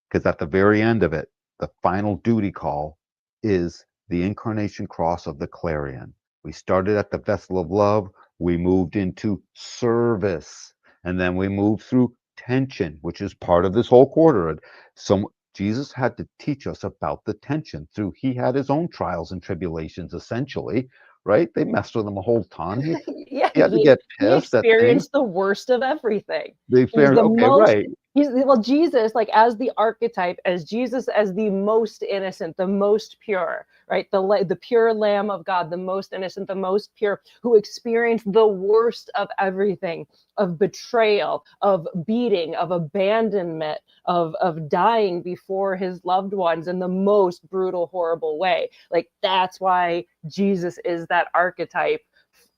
Because at the very end of it, the final duty call is the incarnation cross of the clarion. We started at the vessel of love, we moved into service, and then we moved through tension, which is part of this whole quarter. So Jesus had to teach us about the tension through, he had his own trials and tribulations, essentially, right? They messed with him a whole ton. Yeah, He had to get he pissed at things. experienced the worst of everything. They He's fared, the okay, most, right. well, Jesus, like as the archetype, as Jesus as the most innocent, the most pure, right? The pure Lamb of God, the most innocent, the most pure, who experienced the worst of everything, of betrayal, of beating, of abandonment, of dying before his loved ones in the most brutal, horrible way. Like that's why Jesus is that archetype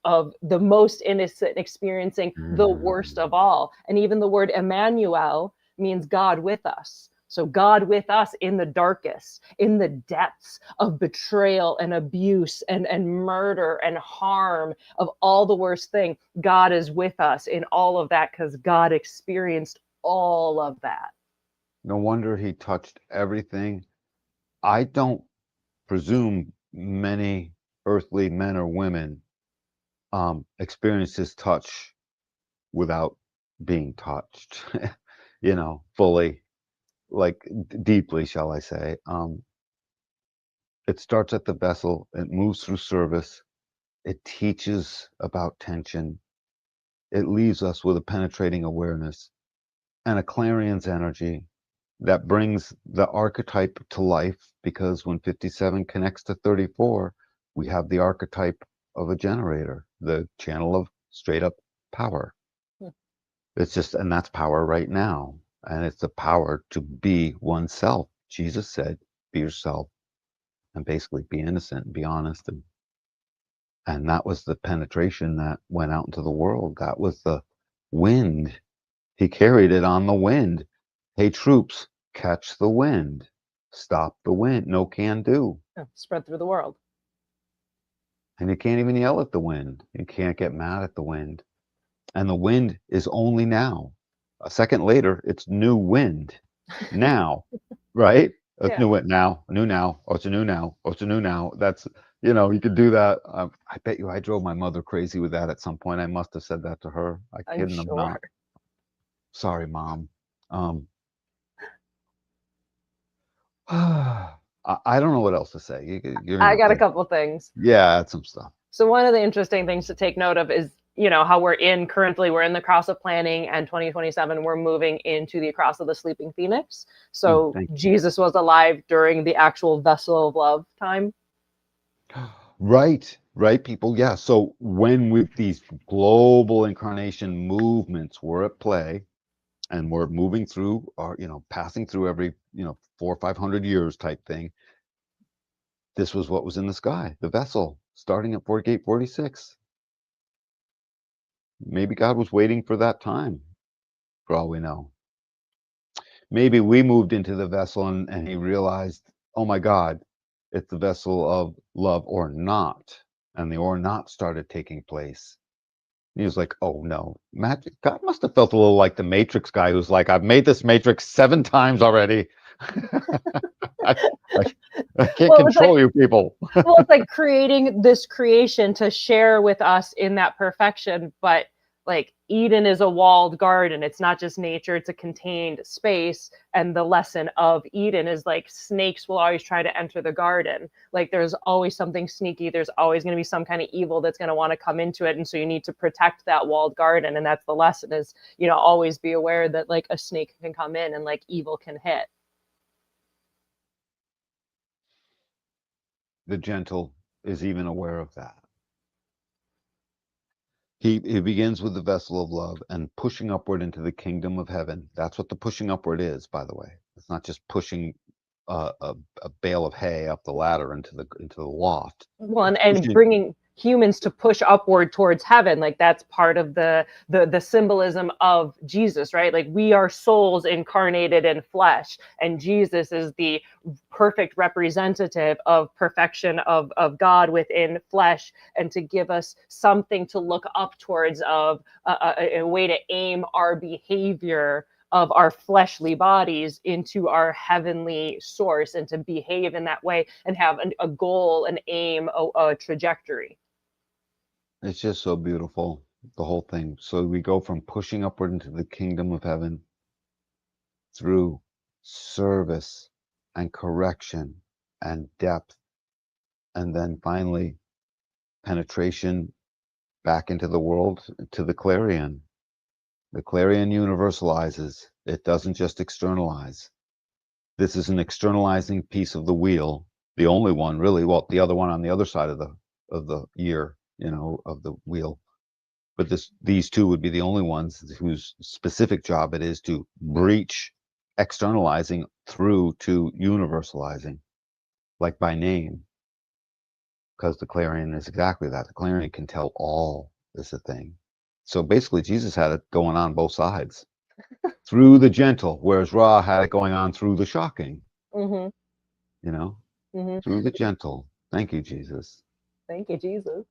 of the most innocent experiencing the worst of all. And even the word Emmanuel means God with us. So God with us in the darkest, in the depths of betrayal and abuse and murder and harm, of all the worst thing, God is with us in all of that because God experienced all of that. No wonder he touched everything. I don't presume many earthly men or women experience his touch without being touched, fully, like deeply, shall I say. It starts at the vessel, it moves through service, it teaches about tension, it leaves us with a penetrating awareness and a clarion's energy that brings the archetype to life, because when 57 connects to 34, we have the archetype of a generator, the channel of straight up power. It's just, and that's power right now. And it's the power to be oneself. Jesus said, be yourself, and basically be innocent and be honest. And that was the penetration that went out into the world. That was the wind. He carried it on the wind. Hey, troops, catch the wind. Stop the wind. No can do. Spread through the world. And you can't even yell at the wind. You can't get mad at the wind. And the wind is only now. A second later, it's new wind. Now, right? It's Yeah. new wind now, new now. Oh, it's a new now. Oh, it's a new now. That's, you could do that. I bet you I drove my mother crazy with that at some point. I must have said that to her. I I'm kidding them not. sure. Sorry, Mom. I don't know what else to say. You're gonna I have got a to, couple things. yeah, add some stuff. So one of the interesting things to take note of is how we're in the cross of planning, and 2027 we're moving into the cross of the sleeping phoenix. So Jesus was alive during the actual vessel of love time. Right, people. Yeah. So when with these global incarnation movements were at play, and we're moving through, or passing through every 400 or 500 years type thing, this was what was in the sky, the vessel, starting at 4846. Maybe God was waiting for that time, for all we know. Maybe we moved into the vessel and he realized, oh my God, it's the vessel of love or not. And the or not started taking place. He was like, oh no, God must have felt a little like the Matrix guy who's like, I've made this Matrix 7 times already. I can't control you people. Well, it's like creating this creation to share with us in that perfection, but like Eden is a walled garden. It's not just nature, it's a contained space. And the lesson of Eden is like snakes will always try to enter the garden. Like there's always something sneaky. There's always going to be some kind of evil that's going to want to come into it. And so you need to protect that walled garden. And that's the lesson is, always be aware that like a snake can come in and like evil can hit. The gentle is even aware of that. He begins with the vessel of love and pushing upward into the kingdom of heaven. That's what the pushing upward is, by the way. It's not just pushing a bale of hay up the ladder into the loft. Well, and bringing humans to push upward towards heaven, like that's part of the symbolism of Jesus, right? Like we are souls incarnated in flesh, and Jesus is the perfect representative of perfection of God within flesh, and to give us something to look up towards, of a way to aim our behavior of our fleshly bodies into our heavenly source, and to behave in that way and have a goal, an aim, a trajectory. It's just so beautiful, the whole thing. So we go from pushing upward into the kingdom of heaven through service and correction and depth, and then finally penetration back into the world, to the clarion. The clarion universalizes. It doesn't just externalize. This is an externalizing piece of the wheel, the only one really. Well, the other one on the other side of the year, of the wheel. But these two would be the only ones whose specific job it is to breach externalizing through to universalizing, like by name. Because the clarion is exactly that. The clarion can tell all is a thing. So basically, Jesus had it going on both sides. Through the gentle, whereas Ra had it going on through the shocking. Mm-hmm. Through the gentle. Thank you, Jesus. Thank you, Jesus.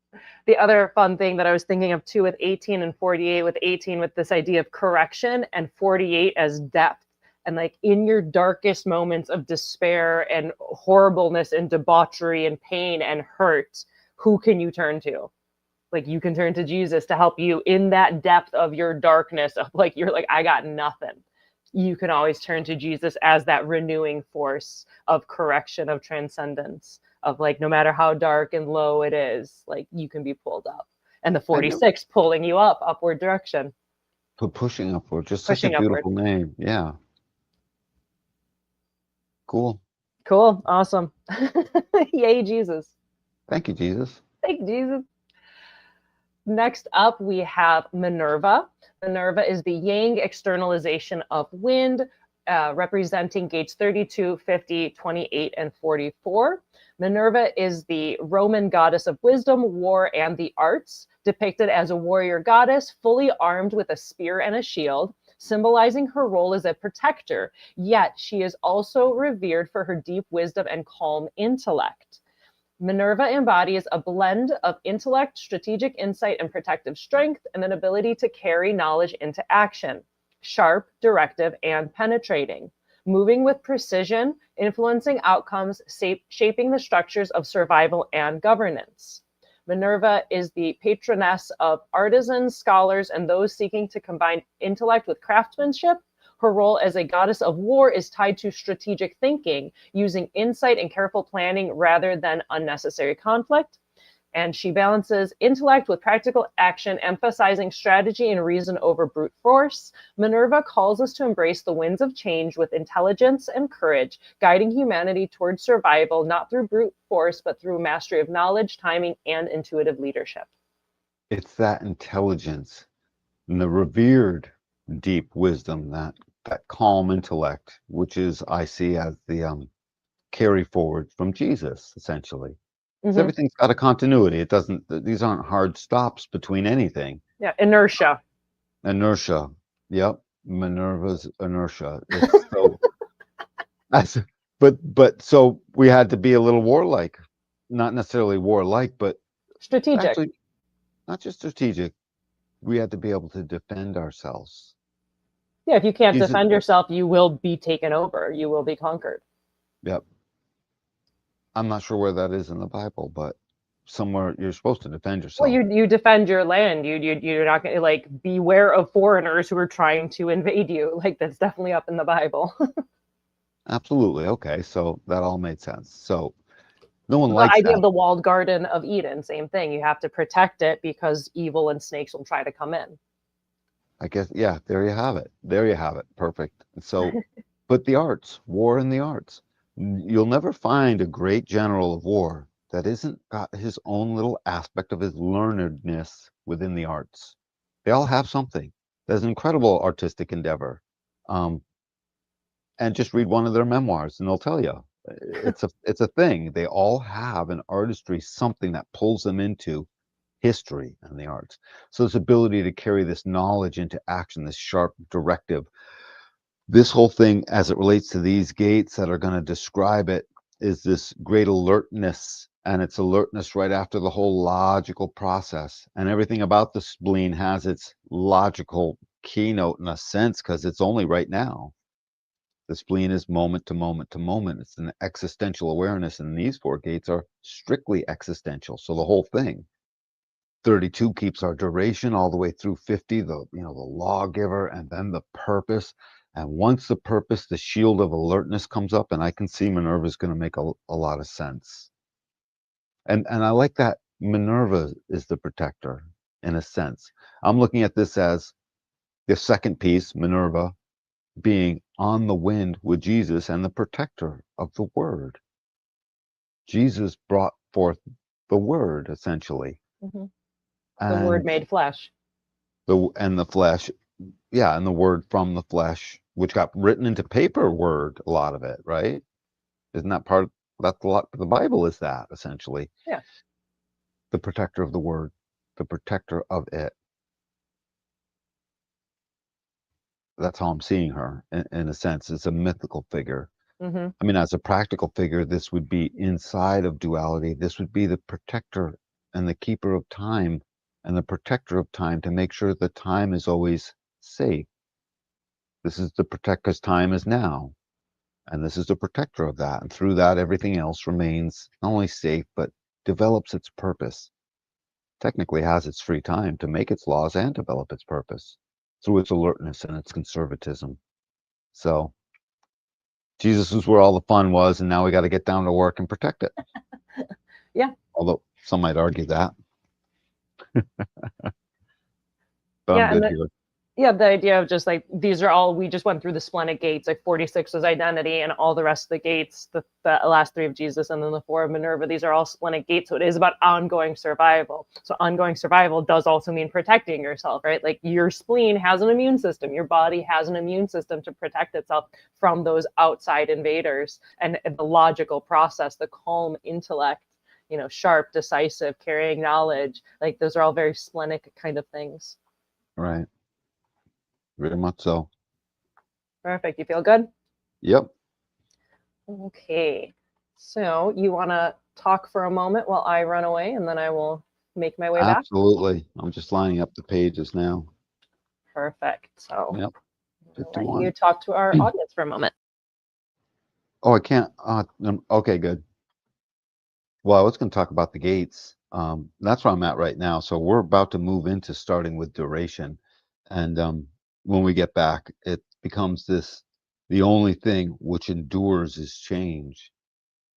The other fun thing that I was thinking of too with 18 and 48, with 18 with this idea of correction, and 48 as depth. And like in your darkest moments of despair and horribleness and debauchery and pain and hurt, who can you turn to? Like you can turn to Jesus to help you in that depth of your darkness, of like, you're like, I got nothing. You can always turn to Jesus as that renewing force of correction, of transcendence, of like, no matter how dark and low it is, like you can be pulled up. And the 46 pulling you up, upward direction. Pushing upward, just such a beautiful name. Yeah. Cool. Awesome. Yay, Jesus. Thank you, Jesus. Thank you, Jesus. Next up, we have Minerva. Minerva is the yang externalization of wind, representing gates 32, 50, 28, and 44. Minerva is the Roman goddess of wisdom, war, and the arts, depicted as a warrior goddess, fully armed with a spear and a shield, symbolizing her role as a protector. Yet she is also revered for her deep wisdom and calm intellect. Minerva embodies a blend of intellect, strategic insight, and protective strength, and an ability to carry knowledge into action. Sharp, directive, and penetrating. Moving with precision, influencing outcomes, shaping the structures of survival and governance. Minerva is the patroness of artisans, scholars, and those seeking to combine intellect with craftsmanship. Her role as a goddess of war is tied to strategic thinking, using insight and careful planning rather than unnecessary conflict. And she balances intellect with practical action, emphasizing strategy and reason over brute force. Minerva calls us to embrace the winds of change with intelligence and courage, guiding humanity towards survival, not through brute force, but through mastery of knowledge, timing, and intuitive leadership. It's that intelligence and the revered deep wisdom, that calm intellect, which is I see as the carry forward from Jesus, essentially. So Mm-hmm. everything's got a continuity. It doesn't, these aren't hard stops between anything. Yeah, inertia. Inertia. Yep. Minerva's inertia. It's so that's but so we had to be a little warlike. Not necessarily warlike, but Strategic. actually not just strategic. We had to be able to defend ourselves. Yeah, if you can't Jesus, defend yourself, you will be taken over. You will be conquered. yep. I'm not sure where that is in the Bible, but somewhere you're supposed to defend Well, yourself. you defend your land. You're not gonna like beware of foreigners who are trying to invade you. Like that's definitely up in the Bible. Absolutely. Okay. So that all made sense. So no one The likes idea that. of the walled garden of Eden, same thing. You have to protect it because evil and snakes will try to come in. I guess, yeah, there you have it. There you have it. Perfect. So, but the arts, war in the arts. You'll never find a great general of war that isn't got his own little aspect of his learnedness within the arts. They all have something. There's an incredible artistic endeavor. Um, and just read one of their memoirs and they'll tell you it's a thing. They all have an artistry, something that pulls them into history and the arts. So this ability to carry this knowledge into action, this sharp directive, this whole thing as it relates to these gates that are going to describe it is this great alertness, and it's alertness right after the whole logical process. And everything about the spleen has its logical keynote in a sense because it's only right now. The spleen is moment to moment to moment. It's an existential awareness, and these four gates are strictly existential. So the whole thing 32 keeps our duration all the way through 50, the lawgiver, and then the purpose. And once the purpose, the shield of alertness comes up, and I can see Minerva's going to make a lot of sense. And I like that Minerva is the protector in a sense. I'm looking at this as the second piece, Minerva, being on the wind with Jesus and the protector of the word. Jesus brought forth the word essentially. Mm-hmm. The word And made flesh. the flesh, yeah, and the word from the flesh, which got written into paper word, a lot of it, right? Isn't that part of that's a lot the Bible is that essentially. Yeah. The protector of the word, the protector of it. That's how I'm seeing her in a sense. It's a mythical figure. Mm-hmm. I mean, as a practical figure, this would be inside of duality. This would be the protector and the keeper of time and the protector of time to make sure that time is always safe. This is to protect because time is now. And this is the protector of that. And through that, everything else remains not only safe, but develops its purpose. Technically has its free time to make its laws and develop its purpose through its alertness and its conservatism. So Jesus is where all the fun was, and now we got to get down to work and protect it. Yeah. Although some might argue that. But Yeah, I'm good here. yeah, the idea of just like these are all we just went through the splenic gates, like 46 was identity, and all the rest of the gates, the last three of Jesus, and then the four of Minerva. These are all splenic gates, so it is about ongoing survival. So ongoing survival does also mean protecting yourself, right? Like your spleen has an immune system, your body has an immune system to protect itself from those outside invaders, and the logical process, the calm intellect, sharp, decisive, carrying knowledge, like those are all very splenic kind of things. Right. Very much so. Perfect. You feel good? Yep. Okay. So you want to talk for a moment while I run away and then I will make my way back? Absolutely. I'm just lining up the pages now. Perfect. So Yep. I'll let 51. you talk to our audience for a moment. Oh, I can't. Okay, good. Well, I was going to talk about the gates. That's where I'm at right now. So we're about to move into starting with duration. And when we get back, it becomes the only thing which endures is change.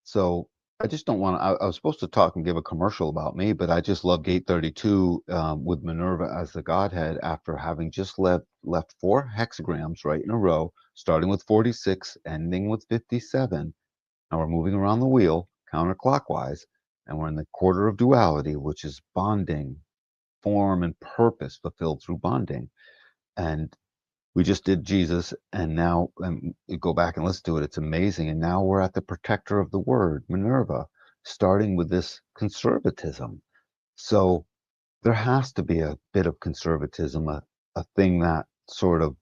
So I just don't want to. I was supposed to talk and give a commercial about me, but I just love Gate 32 with Minerva as the Godhead after having just left 4 hexagrams right in a row, starting with 46, ending with 57. Now we're moving around the wheel counterclockwise, and we're in the quarter of duality, which is bonding, form and purpose fulfilled through bonding. And we just did Jesus, and now you go back and listen to it. It's amazing. And now we're at the protector of the word, Minerva, starting with this conservatism. So there has to be a bit of conservatism, a thing that sort of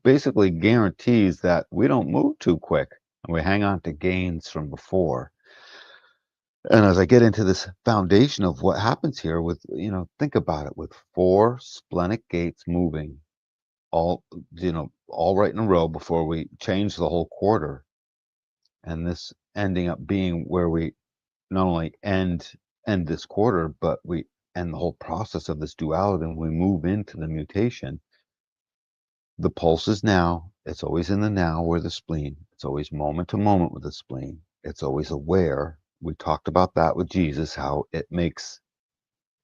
basically guarantees that we don't move too quick and we hang on to gains from before. And as I get into this foundation of what happens here with, think about it, with 4 splenic gates moving all, all right in a row before we change the whole quarter. And this ending up being where we not only end this quarter, but we end the whole process of this duality and we move into the mutation. The pulse is now. It's always in the now where the spleen. It's always moment to moment with the spleen. It's always aware. We talked about that with Jesus, how it makes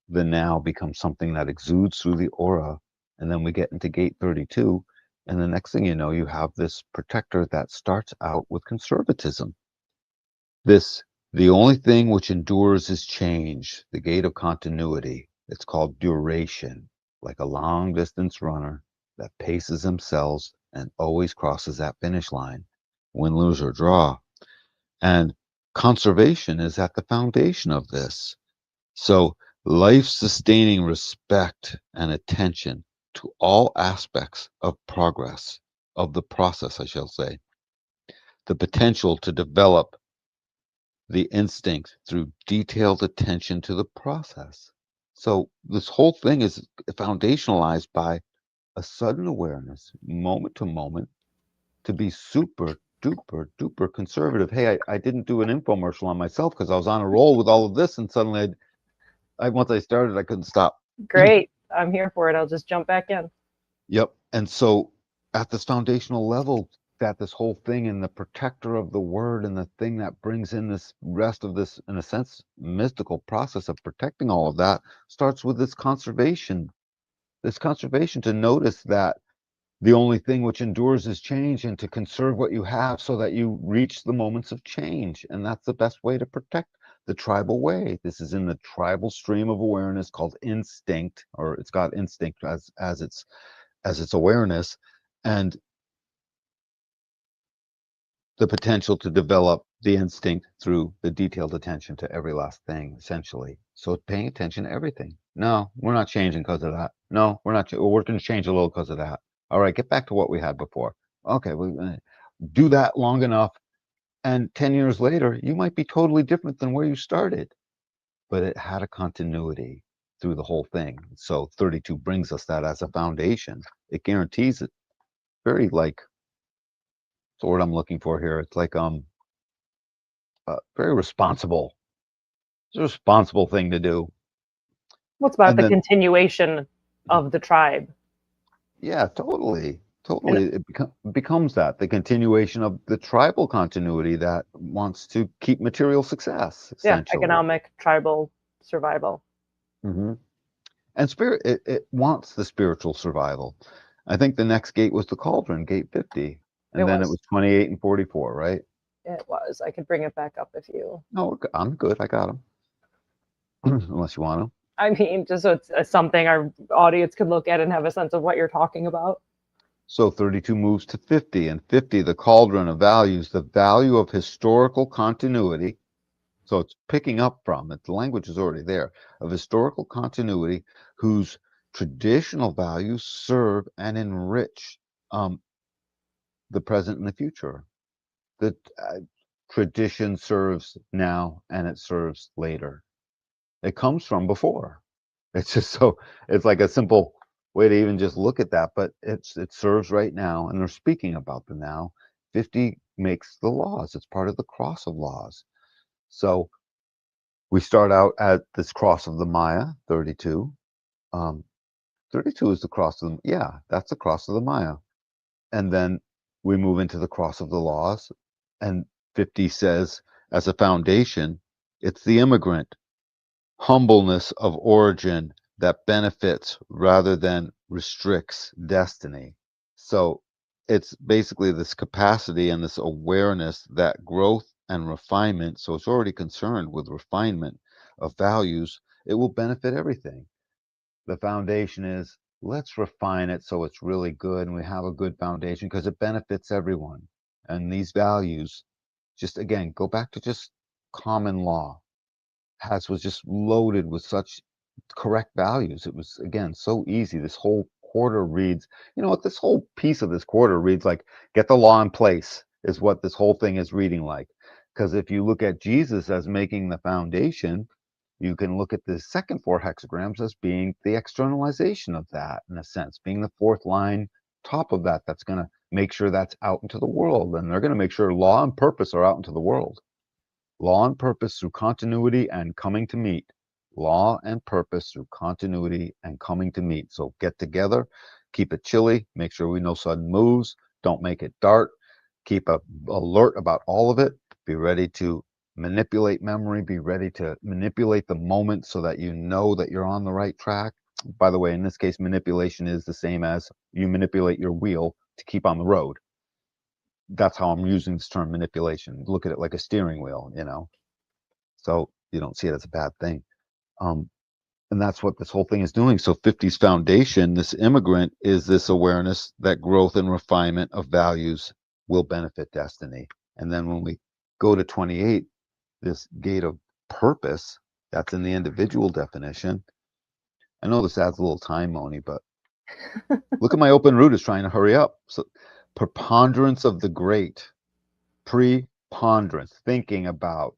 the now become something that exudes through the aura. And then we get into gate 32. And the next thing you know, you have this protector that starts out with conservatism. The only thing which endures is change, the gate of continuity. It's called duration, like a long distance runner that paces themselves and always crosses that finish line, win, lose, or draw. And conservation is at the foundation of this. So life-sustaining respect and attention to all aspects of progress, of the process, I shall say, the potential to develop the instinct through detailed attention to the process. So this whole thing is foundationalized by a sudden awareness, moment to moment, to be super duper duper conservative. Hey, I didn't do an infomercial on myself because I was on a roll with all of this, and suddenly once I started, I couldn't stop. Great. I'm here for it. I'll just jump back in. Yep. And so at this foundational level, that this whole thing and the protector of the word and the thing that brings in this rest of this, in a sense, mystical process of protecting all of that starts with this conservation to notice that the only thing which endures is change, and to conserve what you have so that you reach the moments of change. And that's the best way to protect the tribal way. This is in the tribal stream of awareness called instinct, or it's got instinct as its awareness, and the potential to develop the instinct through the detailed attention to every last thing, essentially. So paying attention to everything. No, we're not changing because of that. No, we're not. We're going to change a little because of that. All right, get back to what we had before. Okay, we do that long enough, and 10 years later, you might be totally different than where you started. But it had a continuity through the whole thing. So 32 brings us that as a foundation. It guarantees it. Very like, the word I'm looking for here. It's like very responsible. It's a responsible thing to do. What's about And the then, continuation of the tribe? yeah, totally. And It becomes that the continuation of the tribal continuity that wants to keep material success, yeah, essentially. economic, tribal survival. Hmm. And spirit, it wants the spiritual survival. I think the next gate was the cauldron, gate 50, It and then it was. was 28 and 44, right? It was. I could bring it back up if you. No, I'm good. I got them. Unless you want to. I mean, just so it's something our audience could look at and have a sense of what you're talking about. So 32 moves to 50, and 50, the cauldron of values, the value of historical continuity. So it's picking up from it. The language is already there, of historical continuity whose traditional values serve and enrich the present and the future. The tradition serves now and it serves later. It comes from before. It's just so, it's like a simple way to even just look at that, but it serves right now, and they're speaking about the now. 50 makes the laws. It's part of the cross of laws. So we start out at this cross of the Maya, 32. 32 is the cross of the, yeah, that's the cross of the Maya. And then we move into the cross of the laws, and 50 says, as a foundation, it's the immigrant, humbleness of origin that benefits rather than restricts destiny. So it's basically this capacity and this awareness that growth and refinement, so it's already concerned with refinement of values, it will benefit everything. The foundation is, let's refine it so it's really good and we have a good foundation because it benefits everyone. And these values, just again, go back to just common law, has was just loaded with such correct values. It was, again, so easy. This whole quarter reads, you know what, this whole piece of this quarter reads like, get the law in place, is what this whole thing is reading like. Because if you look at Jesus as making the foundation, you can look at the second four hexagrams as being the externalization of that, in a sense, being the fourth line top of that, that's going to make sure that's out into the world. And they're going to make sure law and purpose are out into the world. Law and purpose through continuity and coming to meet. Law and purpose through continuity and coming to meet. So get together, keep it chilly, make sure we know sudden moves, don't make it dark, keep alert about all of it, be ready to manipulate memory, be ready to manipulate the moment so that you know that you're on the right track. By the way, in this case, manipulation is the same as you manipulate your wheel to keep on the road. That's how I'm using this term, manipulation. Look at it like a steering wheel, you know. So you don't see it as a bad thing. Um, and that's what this whole thing is doing. So 50's foundation, this immigrant, is this awareness that growth and refinement of values will benefit destiny. And then when we go to 28, this gate of purpose, that's in the individual definition. I know this adds a little time, Moni, but look at my open route is trying to hurry up. So preponderance of the great, preponderance, thinking about,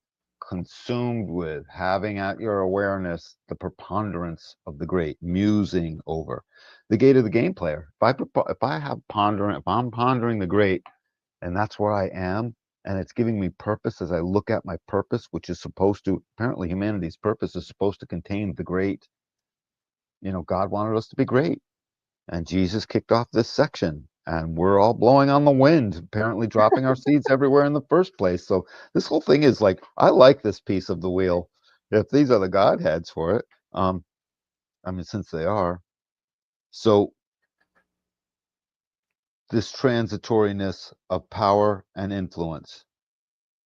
consumed with, having at your awareness the preponderance of the great, musing over. The gate of the game player. If I'm pondering the great, and that's where I am, and it's giving me purpose as I look at my purpose, which is supposed to, apparently humanity's purpose is supposed to contain the great. You know, God wanted us to be great. And Jesus kicked off this section, and we're all blowing on the wind, apparently dropping our seeds everywhere in the first place. So this whole thing is like, I like this piece of the wheel. If these are the Godheads for it, I mean, since they are. So this transitoriness of power and influence,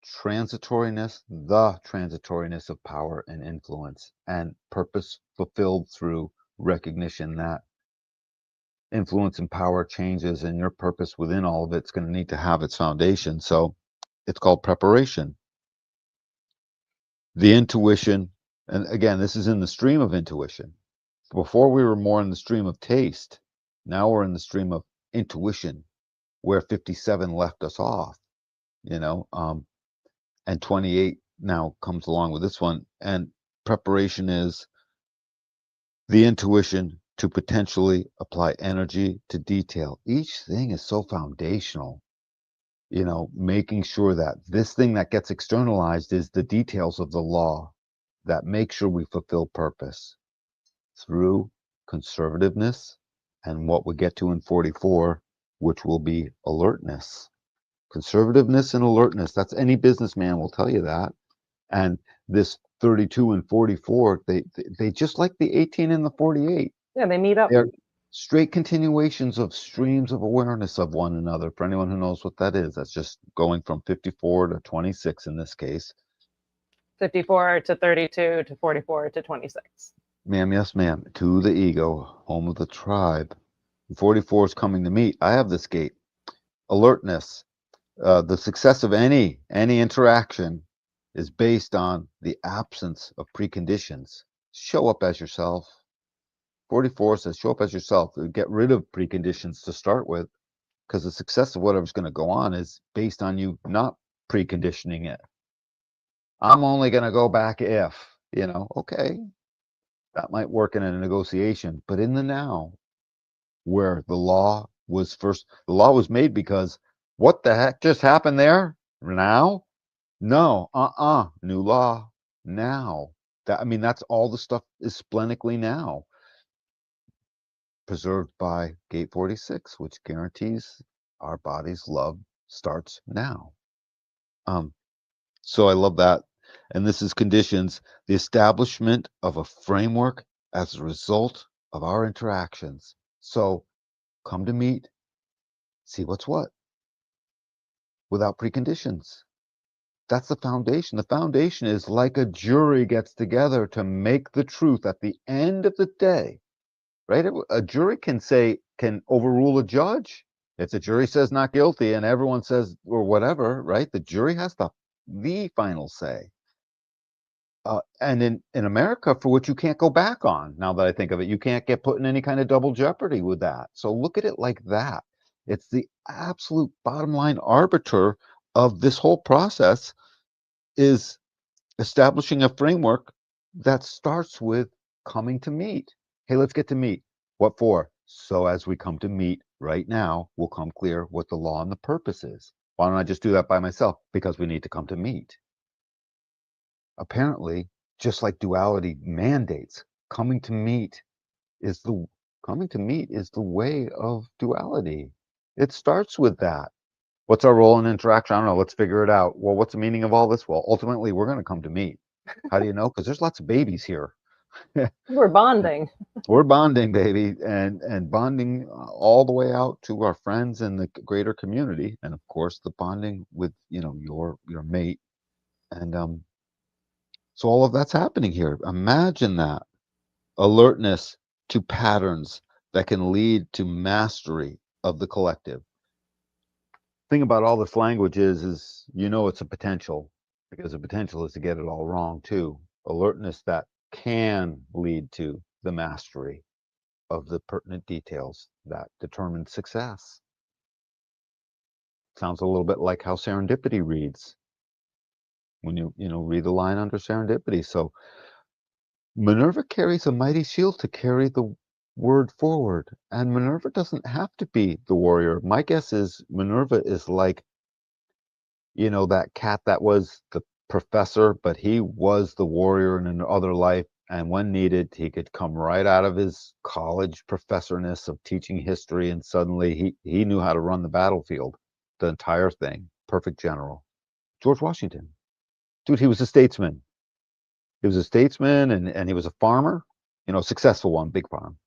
the transitoriness of power and influence, and purpose fulfilled through recognition that influence and power changes, and your purpose within all of it's going to need to have its foundation. So it's called preparation. The intuition, and again, this is in the stream of intuition. Before we were more in the stream of taste. Now we're in the stream of intuition, where 57 left us off, you know, and 28 now comes along with this one. And preparation is the intuition to potentially apply energy to detail. Each thing is so foundational, you know, making sure that this thing that gets externalized is the details of the law that make sure we fulfill purpose through conservativeness and what we get to in 44, which will be alertness. Conservativeness and alertness, that's any businessman will tell you that. And this 32 and 44, they just like the 18 and the 48. Yeah, they meet up. They're straight continuations of streams of awareness of one another. For anyone who knows what that is, that's just going from 54 to 26 in this case. 54 to 32 to 44 to 26. Ma'am, yes, ma'am. To the ego, home of the tribe. 44 is coming to meet. I have this gate. Alertness. The success of any interaction is based on the absence of preconditions. Show up as yourself. 44 says show up as yourself. Get rid of preconditions to start with, because the success of whatever's going to go on is based on you not preconditioning it. I'm only going to go back if, you know, okay, that might work in a negotiation, but in the now, where the law was made because what the heck just happened there? Now? No, new law now. I mean, that's all the stuff is splenically now. Preserved by Gate 46, which guarantees our body's love starts now. So I love that. And this is conditions the establishment of a framework as a result of our interactions. So come to meet, see what's what without preconditions. That's the foundation. The foundation is like a jury gets together to make the truth at the end of the day, right? A jury can overrule a judge. If the jury says not guilty and everyone says or whatever, right? The jury has the final say. And in America, for which you can't go back on. Now that I think of it, you can't get put in any kind of double jeopardy with that. So look at it like that. It's the absolute bottom line arbiter of this whole process is establishing a framework that starts with coming to meet. Hey, let's get to meet. What for? So as we come to meet right now, will come clear what the law and the purpose is. Why don't I just do that by myself? Because we need to come to meet. Apparently, just like duality mandates, coming to meet is the way of duality. It starts with that. What's our role in interaction? I don't know. Let's figure it out. Well, what's the meaning of all this? Well, ultimately, we're going to come to meet. How do you know? Because there's lots of babies here. We're bonding. We're bonding, baby, and bonding all the way out to our friends and the greater community, and of course, the bonding with your mate, and so all of that's happening here. Imagine that alertness to patterns that can lead to mastery of the collective. Thing about all this language is it's a potential, because the potential is to get it all wrong too. Alertness that can lead to the mastery of the pertinent details that determine success. Sounds a little bit like how serendipity reads when you read the line under serendipity. So Minerva carries a mighty shield to carry the word forward, and Minerva doesn't have to be the warrior. My guess is Minerva is like that cat that was the professor, but he was the warrior in another life. And when needed, he could come right out of his college professorness of teaching history, and suddenly he knew how to run the battlefield, the entire thing. Perfect general. George Washington. Dude, he was a statesman. He was a statesman and he was a farmer, successful one, big farm.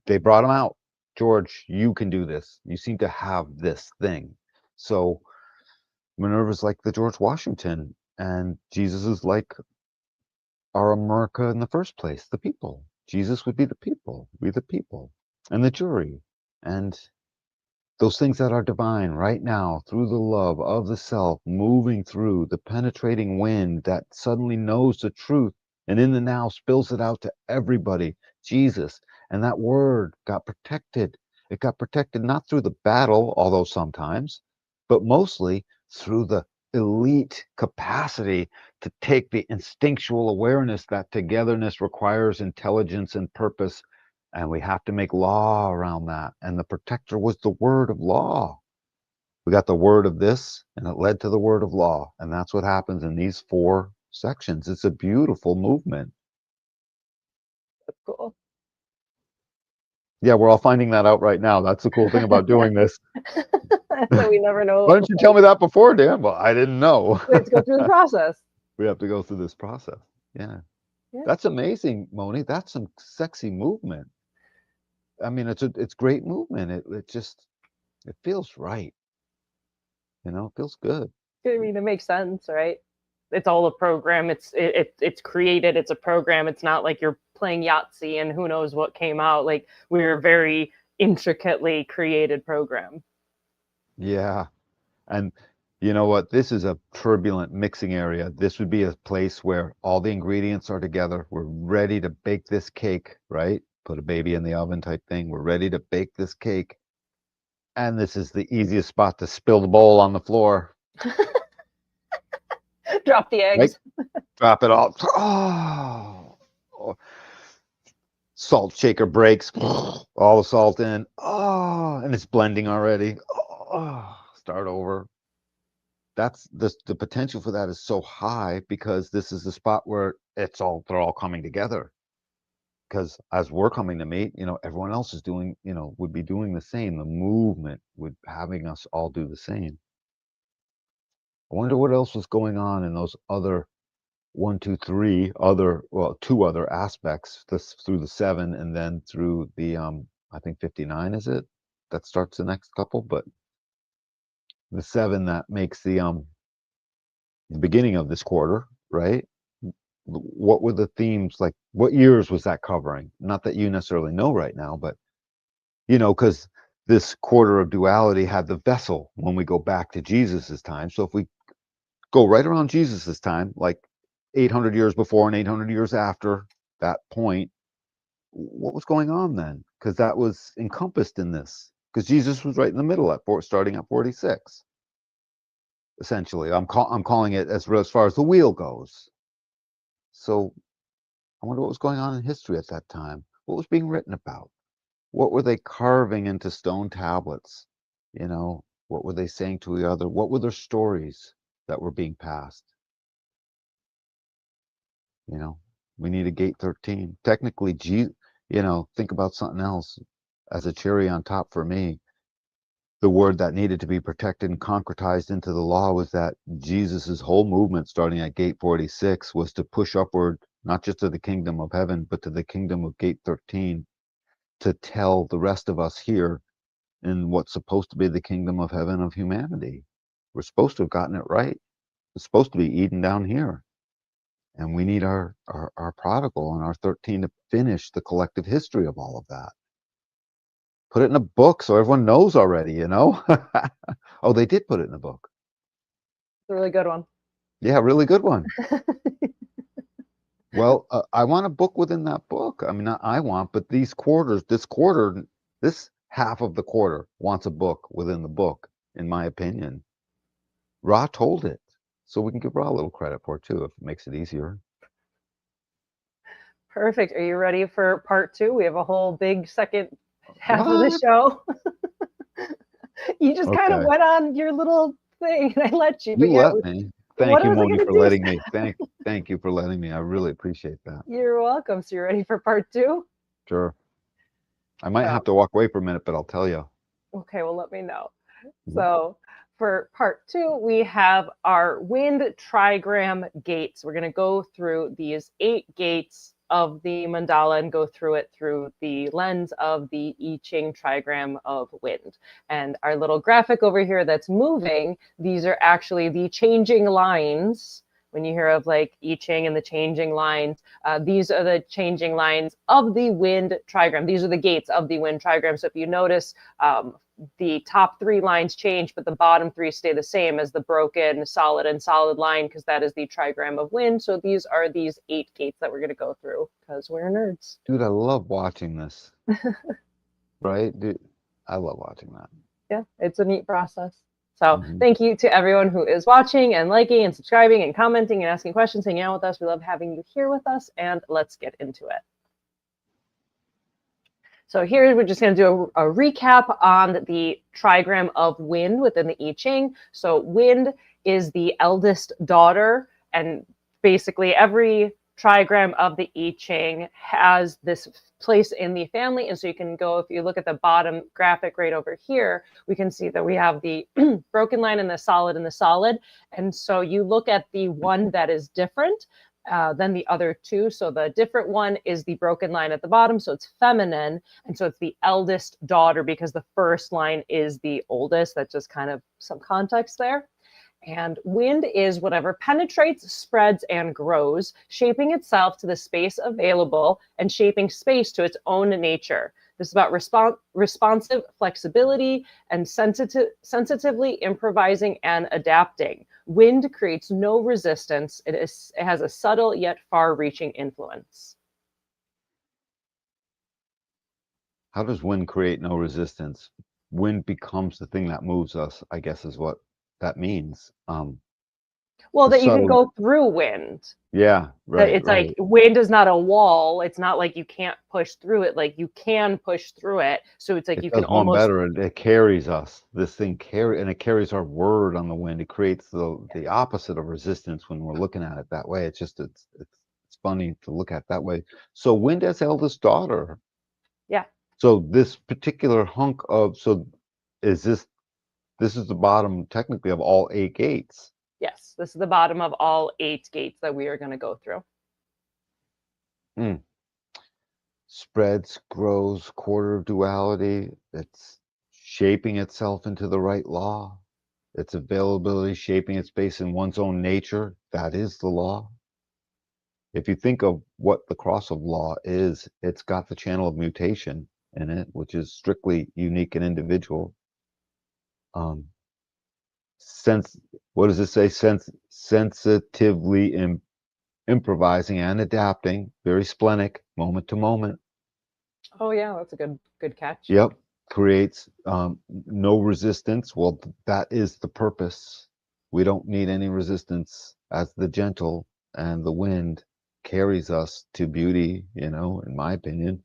They brought him out. George, you can do this. You seem to have this thing. So Minerva's like the George Washington, and Jesus is like our America in the first place, the people. Jesus would be the people, we the people, and the jury, and those things that are divine right now through the love of the self, moving through the penetrating wind that suddenly knows the truth and in the now spills it out to everybody. Jesus. And that word got protected. It got protected not through the battle, although sometimes, but mostly through the elite capacity to take the instinctual awareness that togetherness requires intelligence and purpose, and we have to make law around that. And the protector was the word of law. We got the word of this, and it led to the word of law. And that's what happens in these 4 sections. It's a beautiful movement. Cool. Yeah, we're all finding that out right now. That's the cool thing about doing this. So we never know. Why didn't you tell me that before, Dan? Well, I didn't know. We have to go through the process. We have to go through this process. Yeah. Yeah. That's amazing, Moni. That's some sexy movement. I mean, it's great movement. It feels right. It feels good. I mean, it makes sense, right? It's all a program. It's created. It's a program. It's not like you're playing Yahtzee and who knows what came out. Like, we're a very intricately created program. Yeah. And you know what? This is a turbulent mixing area. This would be a place where all the ingredients are together. We're ready to bake this cake, right? Put a baby in the oven type thing. We're ready to bake this cake. And this is the easiest spot to spill the bowl on the floor. Drop the eggs. Right? Drop it all. Oh. Salt shaker breaks. All the salt in. Oh, and it's blending already. Oh, start over. That's the potential for that is so high because this is the spot where they're all coming together. Because as we're coming to meet, everyone else is doing, would be doing the same. The movement would having us all do the same. I wonder what else was going on in those other two other aspects, this through the 7 and then through the I think 59 is it? That starts the next couple, but the 7 that makes the beginning of this quarter, right? What were the themes like? What years was that covering? Not that you necessarily know right now, but because this quarter of duality had the vessel when we go back to Jesus's time. So if we go right around Jesus's time, like 800 years before and 800 years after that point, what was going on then? Because that was encompassed in this. Because Jesus was right in the middle starting at 46. Essentially, I'm calling it as far as the wheel goes. So I wonder what was going on in history at that time. What was being written about? What were they carving into stone tablets? What were they saying to the other? What were their stories that were being passed? We need a gate 13. Technically, think about something else as a cherry on top for me. The word that needed to be protected and concretized into the law was that Jesus's whole movement, starting at gate 46, was to push upward, not just to the kingdom of heaven, but to the kingdom of gate 13, to tell the rest of us here in what's supposed to be the kingdom of heaven of humanity. We're supposed to have gotten it right. It's supposed to be Eden down here. And we need our prodigal and our 13 to finish the collective history of all of that. Put it in a book so everyone knows already, Oh, they did put it in a book. It's a really good one. Yeah, really good one. Well, I want a book within that book. I mean, not I want, but this half of the quarter wants a book within the book, in my opinion. Ra told it. So we can give Ra a little credit for it too, if it makes it easier. Perfect. Are you ready for part 2? We have a whole big second half of the show. You just kind of went on your little thing, and I let you. You let me. Thank you, Moni, for letting me. Thank you for letting me. I really appreciate that. You're welcome. So you ready for part 2? Sure. I might have to walk away for a minute, but I'll tell you. Okay, well, let me know. So for part 2, we have our wind trigram gates. We're going to go through these 8 gates of the mandala and go through it through the lens of the I Ching trigram of wind. And our little graphic over here that's moving, these are actually the changing lines. When you hear of like I Ching and the changing lines, these are the changing lines of the wind trigram. These are the gates of the wind trigram. So if you notice, the top 3 lines change, but the bottom 3 stay the same as the broken, solid, and solid line, because that is the trigram of wind. So these are these 8 gates that we're going to go through, because we're nerds. Dude, I love watching this. Right? Dude, I love watching that. Yeah, it's a neat process. So thank you to everyone who is watching and liking and subscribing and commenting and asking questions, hanging out with us. We love having you here with us, and let's get into it. So here we're just going to do a recap on the trigram of wind within the I Ching. So wind is the eldest daughter, and basically every trigram of the I Ching has this place in the family. And so you can go, if you look at the bottom graphic right over here, we can see that we have the broken line and the solid and the solid. And so you look at the one that is different than the other 2. So the different one is the broken line at the bottom. So it's feminine. And so it's the eldest daughter, because the first line is the oldest. That's just kind of some context there. And wind is whatever penetrates, spreads, and grows, shaping itself to the space available and shaping space to its own nature. This is about responsive flexibility and sensitively improvising and adapting. Wind creates no resistance. It has a subtle yet far-reaching influence. How does wind create no resistance? Wind becomes the thing that moves us, I guess is what that means. Well, that you can go through wind. Yeah, right. It's like wind is not a wall. It's not like you can't push through it. Like you can push through it. So it's like you can almost better. It carries us. This thing it carries our word on the wind. It creates the opposite of resistance when we're looking at it that way. It's just it's funny to look at that way. So wind as eldest daughter. Yeah. So this particular hunk of this is the bottom technically of all 8 gates. Yes, this is the bottom of all 8 gates that we are going to go through. Spreads, grows, quarter of duality. It's shaping itself into the right law. Its availability shaping its space in one's own nature. That is the law. If you think of what the cross of law is, it's got the channel of mutation in it, which is strictly unique and individual. What does it say? Sensitively improvising and adapting, very splenic, moment to moment. Oh yeah, that's a good catch. Yep, creates no resistance. Well, that is the purpose. We don't need any resistance as the gentle and the wind carries us to beauty, in my opinion,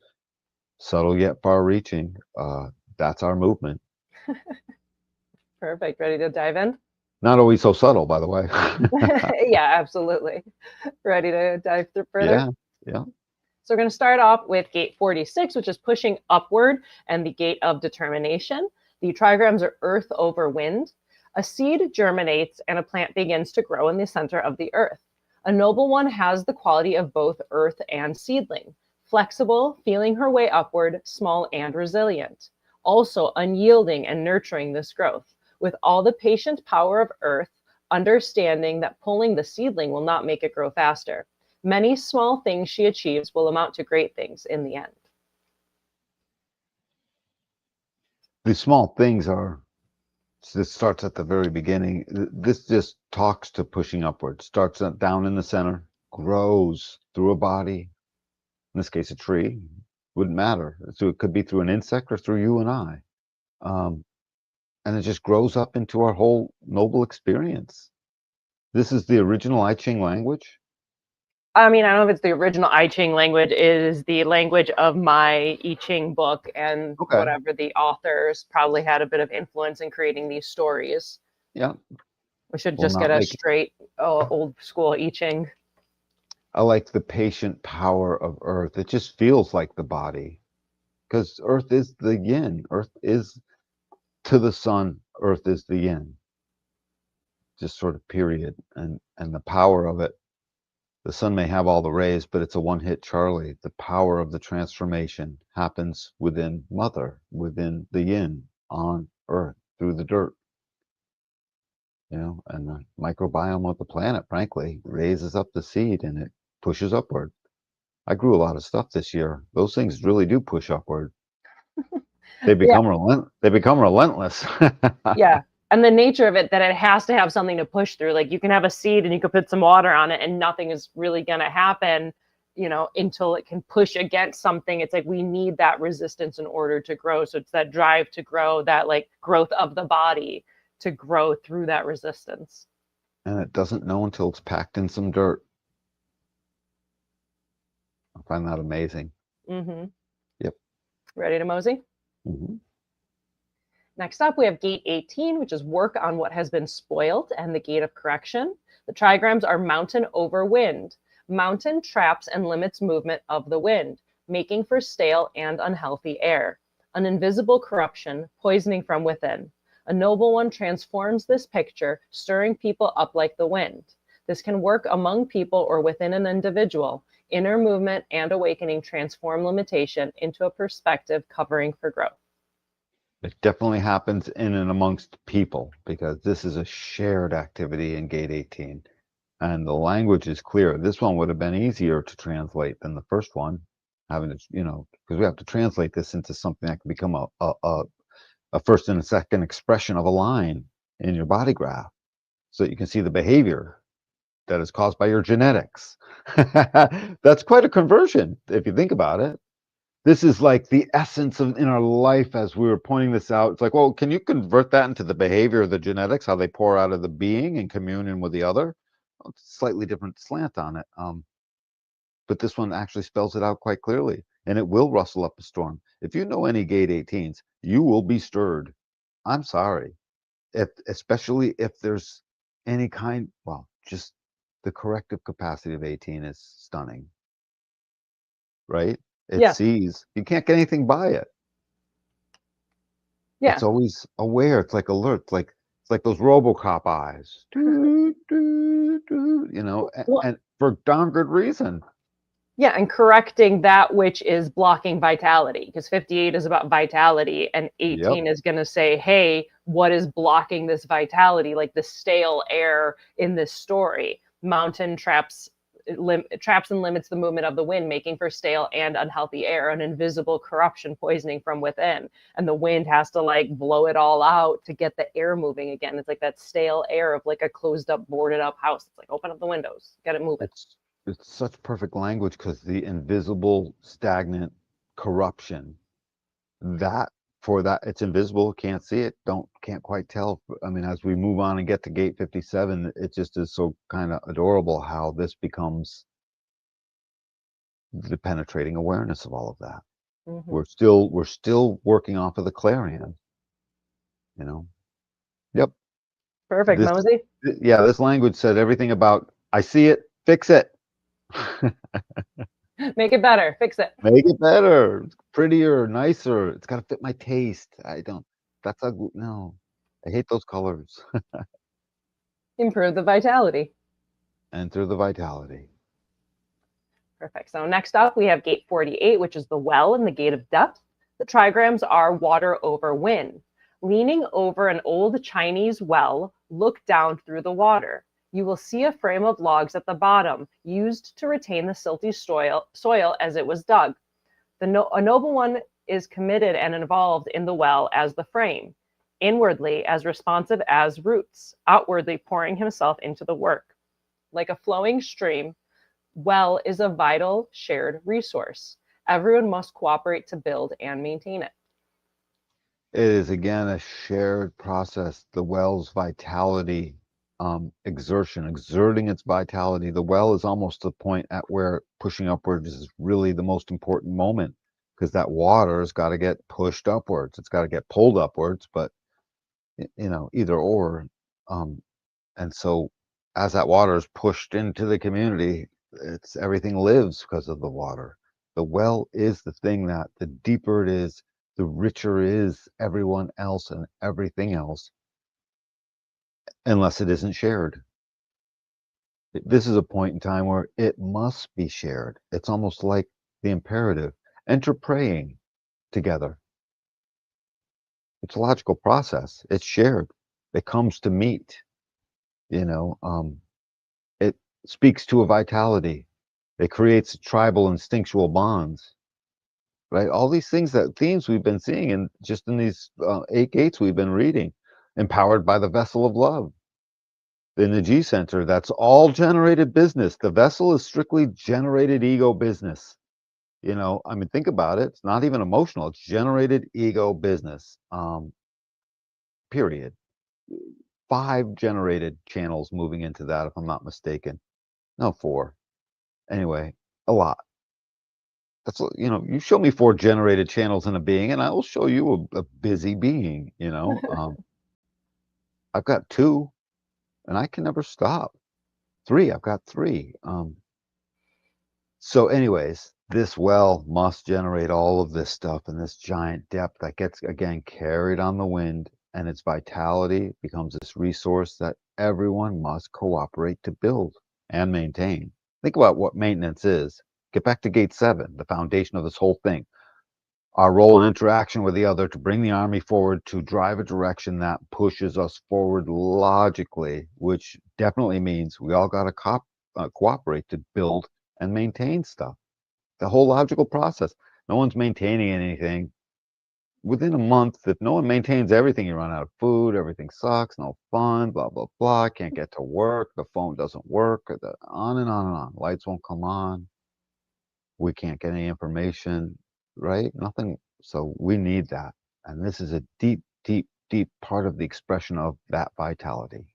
subtle yet far reaching. That's our movement. Perfect. Ready to dive in? Not always so subtle, by the way. Yeah, absolutely. Ready to dive through further? Yeah. So we're going to start off with gate 46, which is pushing upward, and the gate of determination. The trigrams are earth over wind. A seed germinates and a plant begins to grow in the center of the earth. A noble one has the quality of both earth and seedling, flexible, feeling her way upward, small and resilient, also unyielding and nurturing this growth, with all the patient power of earth, understanding that pulling the seedling will not make it grow faster. Many small things she achieves will amount to great things in the end. The small things this starts at the very beginning. This just talks to pushing upward. Starts down in the center, grows through a body, in this case a tree, wouldn't matter. So it could be through an insect or through you and I. And it just grows up into our whole noble experience. This is the original I Ching language. I mean, I don't know if it's the original I Ching language. It is the language of my I Ching book, and whatever the authors probably had a bit of influence in creating these stories. Yeah. We should just get a straight old school I Ching. I like the patient power of earth. It just feels like the body, because earth is the yin. Earth is to the sun. Earth is the yin. Just sort of period. And the power of it. The sun may have all the rays, but it's a one-hit Charlie. The power of the transformation happens within mother, within the yin, on earth, through the dirt. And the microbiome of the planet, frankly, raises up the seed and it pushes upward. I grew a lot of stuff this year. Those things really do push upward. They become relentless. Yeah. And the nature of it, that it has to have something to push through. Like, you can have a seed and you could put some water on it and nothing is really going to happen, until it can push against something. It's like we need that resistance in order to grow. So it's that drive to grow, that like growth of the body to grow through that resistance. And it doesn't know until it's packed in some dirt. I find that amazing. Mm-hmm. Yep. Ready to mosey? Mm-hmm. Next up, we have gate 18, which is work on what has been spoiled, and the gate of correction. The trigrams are mountain over wind. Mountain traps and limits movement of the wind, making for stale and unhealthy air. An invisible corruption, poisoning from within. A noble one transforms this picture, stirring people up like the wind. This can work among people or within an individual. Inner movement and awakening transform limitation into a perspective covering for growth. It definitely happens in and amongst people, because this is a shared activity in gate 18. And the language is clear. This one would have been easier to translate than the first one, having to, because we have to translate this into something that can become a first and a second expression of a line in your body graph, so that you can see the behavior that is caused by your genetics. That's quite a conversion if you think about it. This is like the essence of in our life. As we were pointing this out, it's like, well, can you convert that into the behavior of the genetics, how they pour out of the being in communion with the other? Well, it's a slightly different slant on it. But this one actually spells it out quite clearly, and it will rustle up a storm. If you know any gate 18s, you will be stirred. I'm sorry. Especially if there's any kind, just the corrective capacity of 18 is stunning, right? It sees, you can't get anything by it. Yeah. It's always aware. It's like alert. It's like It's like those RoboCop eyes. Doo, doo, doo, you know, Well, and for darn good reason. yeah, and correcting that which is blocking vitality, because 58 is about vitality, and Yep. 18 is going to say, hey, what is blocking this vitality, like the stale air in this story? Mountain traps and limits the movement of the wind, making for stale and unhealthy air, an invisible corruption poisoning from within. And the wind has to like blow it all out to get the air moving again. It's like that stale air of like a closed up, boarded up house. It's like, open up the windows, get it moving. It's such perfect language because the invisible, stagnant corruption, that for that it's invisible, can't see it, can't quite tell. I mean, as we move on and get to gate 57, it just is so kind of adorable how this becomes the penetrating awareness of all of that. Mm-hmm. We're still working off of the clarion, you know. Yep. Perfect, This Mosey. yeah, this language said everything about I see it, fix it. Make it better, fix it. Make it better, prettier, nicer. It's got to fit my taste. I don't. That's ugly. No, I hate those colors. Improve the vitality. Enter the vitality. Perfect. So next up, we have gate 48, which is the well and the gate of depth. The trigrams are water over wind. Leaning over an old Chinese well, look down through the water. You will see a frame of logs at the bottom, used to retain the silty soil as it was dug. A noble one is committed and involved in the well as the frame, inwardly as responsive as roots, outwardly pouring himself into the work. Like a flowing stream, well is a vital shared resource. Everyone must cooperate to build and maintain it. It is again a shared process. The well's vitality, exerting its vitality. The well is almost the point at where pushing upwards is really the most important moment because that water has got to get pushed upwards. It's got to get pulled upwards, but you know, either or. And so as that water is pushed into the community, it's everything lives because of the water. The well is the thing that the deeper it is, the richer is everyone else and everything else, unless it isn't shared. This is a point in time where it must be shared. It's almost like the imperative. Enter praying together. It's a logical process. It's shared. It comes to meet, you know. It speaks to a vitality. It creates tribal instinctual bonds, right? All these things, that themes we've been seeing in just in these 8 gates we've been reading, empowered by the vessel of love. In the G center, that's all generated business. The vessel is strictly generated ego business. You know, I mean, think about it. It's not even emotional. It's generated ego business. Period. 5 generated channels moving into that, if I'm not mistaken. No, 4. Anyway, a lot. That's, you know, you show me 4 generated channels in a being, and I will show you a busy being. You know, I've got 2, and I can never stop. 3, I've got 3. So, anyways, this well must generate all of this stuff in this giant depth that gets again carried on the wind, and its vitality becomes this resource that everyone must cooperate to build and maintain. Think about what maintenance is. Get back to gate 7, the foundation of this whole thing. Our role in interaction with the other to bring the army forward, to drive a direction that pushes us forward logically, which definitely means we all got to cooperate to build and maintain stuff. The whole logical process. No one's maintaining anything. Within a month, if no one maintains everything, you run out of food, everything sucks, no fun, blah, blah, blah. Can't get to work, the phone doesn't work, on and on and on. Lights won't come on. We can't get any information, right? Nothing. So we need that. And this is a deep, deep, deep part of the expression of that vitality.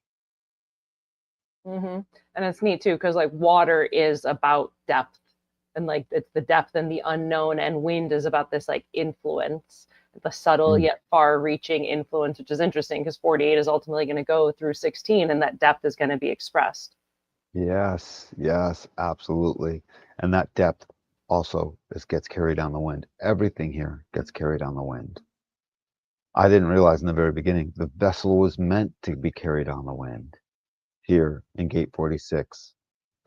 Mm-hmm. And it's neat too, because like water is about depth, and like it's the depth and the unknown, and wind is about this like influence, the subtle Mm. yet far-reaching influence, which is interesting because 48 is ultimately going to go through 16, and that depth is going to be expressed. Yes, yes, absolutely. And that depth also gets carried on the wind. Everything here gets carried on the wind. I didn't realize in the very beginning, the vessel was meant to be carried on the wind here in gate 46.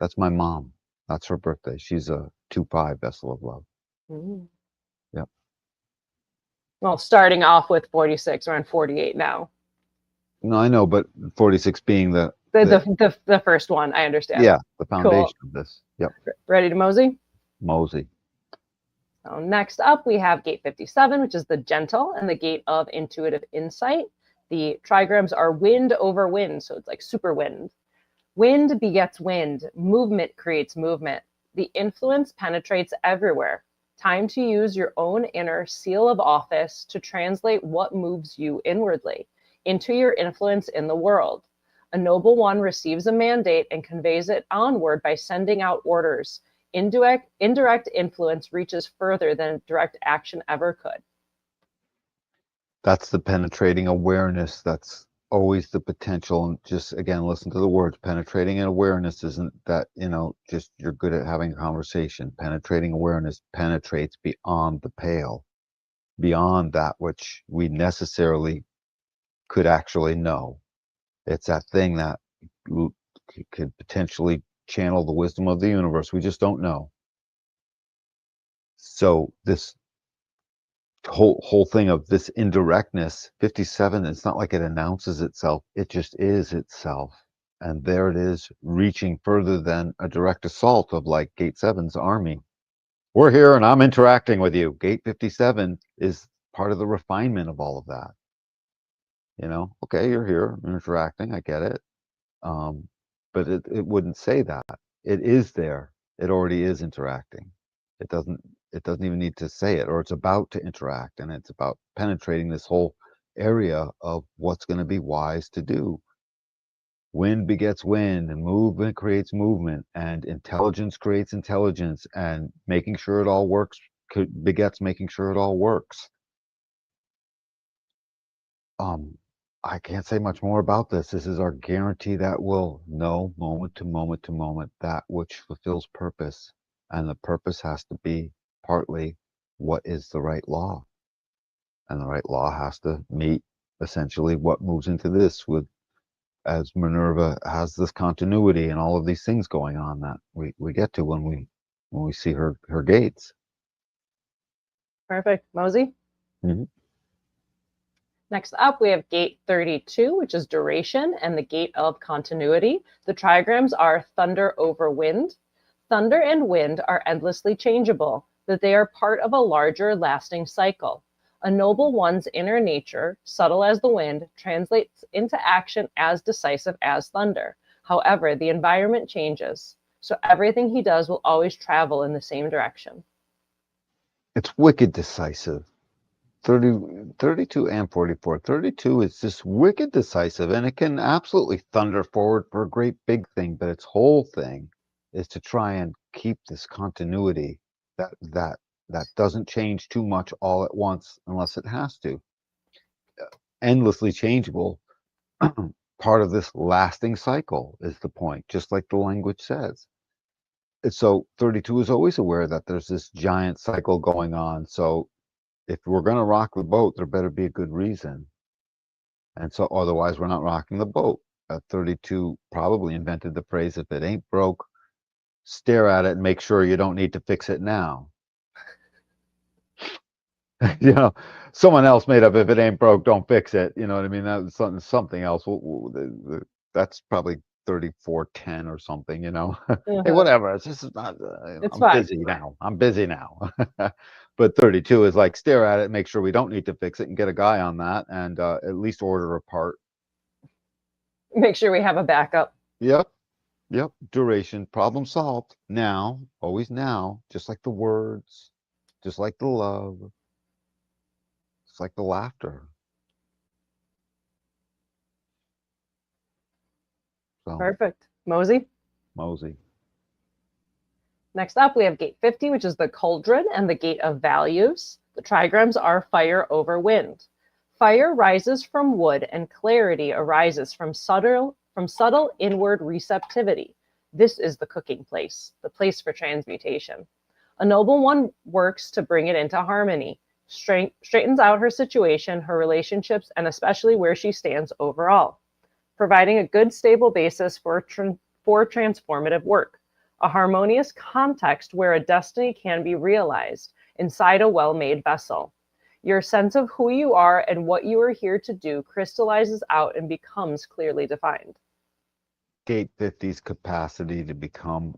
That's my mom. That's her birthday. She's a 2-5 vessel of love. Mm. Yep. Well, starting off with 46, we're on 48 now. No, I know, but 46 being the The first one, I understand. yeah, the foundation Cool. of this. Yep. Ready to mosey? Mosey. So next up, we have gate 57, which is the gentle and the gate of intuitive insight. The trigrams are wind over wind, so it's like super wind. Wind begets wind. Movement creates movement. The influence penetrates everywhere. Time to use your own inner seal of office to translate what moves you inwardly into your influence in the world. A noble one receives a mandate and conveys it onward by sending out orders. Indirect influence reaches further than direct action ever could. That's the penetrating awareness. That's always the potential. And just again, listen to the words. Penetrating awareness isn't that, just you're good at having a conversation. Penetrating awareness penetrates beyond the pale, beyond that which we necessarily could actually know. It's that thing that could potentially channel the wisdom of the universe. We just don't know. So this whole thing of this indirectness, 57, it's not like it announces itself, it just is itself. And there it is, reaching further than a direct assault of like gate 7's army. We're here and I'm interacting with you. Gate 57 is part of the refinement of all of that. Okay, you're here, interacting, I get it. But it wouldn't say that. It is there. It already is interacting. It doesn't even need to say it, or it's about to interact, and it's about penetrating this whole area of what's going to be wise to do. Wind begets wind, and movement creates movement, and intelligence creates intelligence, and making sure it all works begets making sure it all works. I can't say much more about this. This is our guarantee that we'll know moment to moment to moment that which fulfills purpose. And the purpose has to be partly what is the right law. And the right law has to meet essentially what moves into this with, as Minerva has this continuity and all of these things going on that we get to when we see her gates. Perfect. Mosey? Mm-hmm. Next up, we have gate 32, which is duration, and the gate of continuity. The trigrams are thunder over wind. Thunder and wind are endlessly changeable, but they are part of a larger, lasting cycle. A noble one's inner nature, subtle as the wind, translates into action as decisive as thunder. However, the environment changes, so everything he does will always travel in the same direction. It's wicked decisive. 32 and 44. 32 is just wicked decisive, and it can absolutely thunder forward for a great big thing, but its whole thing is to try and keep this continuity that doesn't change too much all at once unless it has to. Endlessly changeable. Part of this lasting cycle is the point, just like the language says. So 32 is always aware that there's this giant cycle going on. So if we're going to rock the boat, there better be a good reason. And so otherwise, we're not rocking the boat. 32 probably invented the phrase, if it ain't broke, stare at it and make sure you don't need to fix it now. Someone else made up, if it ain't broke, don't fix it. You know what I mean? That was something else. That's probably 3410 or something, Hey, whatever. It's just not, It's I'm fine. busy now. I'm busy now. But 32 is like, stare at it, make sure we don't need to fix it, and get a guy on that, and at least order a part. Make sure we have a backup. Yep. Duration, problem solved. Now, always now, just like the words, just like the love, just like the laughter. So, Perfect. Mosey? Mosey. Next up, we have gate 50, which is the cauldron and the gate of values. The trigrams are fire over wind. Fire rises from wood, and clarity arises from subtle inward receptivity. This is the cooking place, the place for transmutation. A noble one works to bring it into harmony. straightens out her situation, her relationships, and especially where she stands overall, providing a good, stable basis for transformative work, a harmonious context where a destiny can be realized inside a well-made vessel. Your sense of who you are and what you are here to do crystallizes out and becomes clearly defined. Gate 50's capacity to become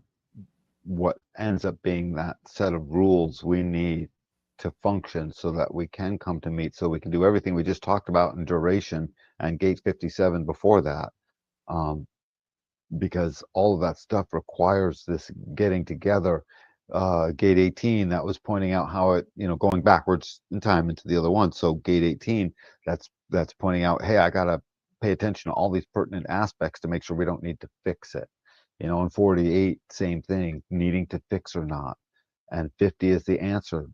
what ends up being that set of rules we need to function so that we can come to meet, so we can do everything we just talked about in duration and gate 57 before that. Because all of that stuff requires this getting together. Gate 18, that was pointing out how it, going backwards in time into the other one. So gate 18, that's pointing out, hey, I gotta pay attention to all these pertinent aspects to make sure we don't need to fix it. And 48, same thing, needing to fix or not. And 50 is the answer.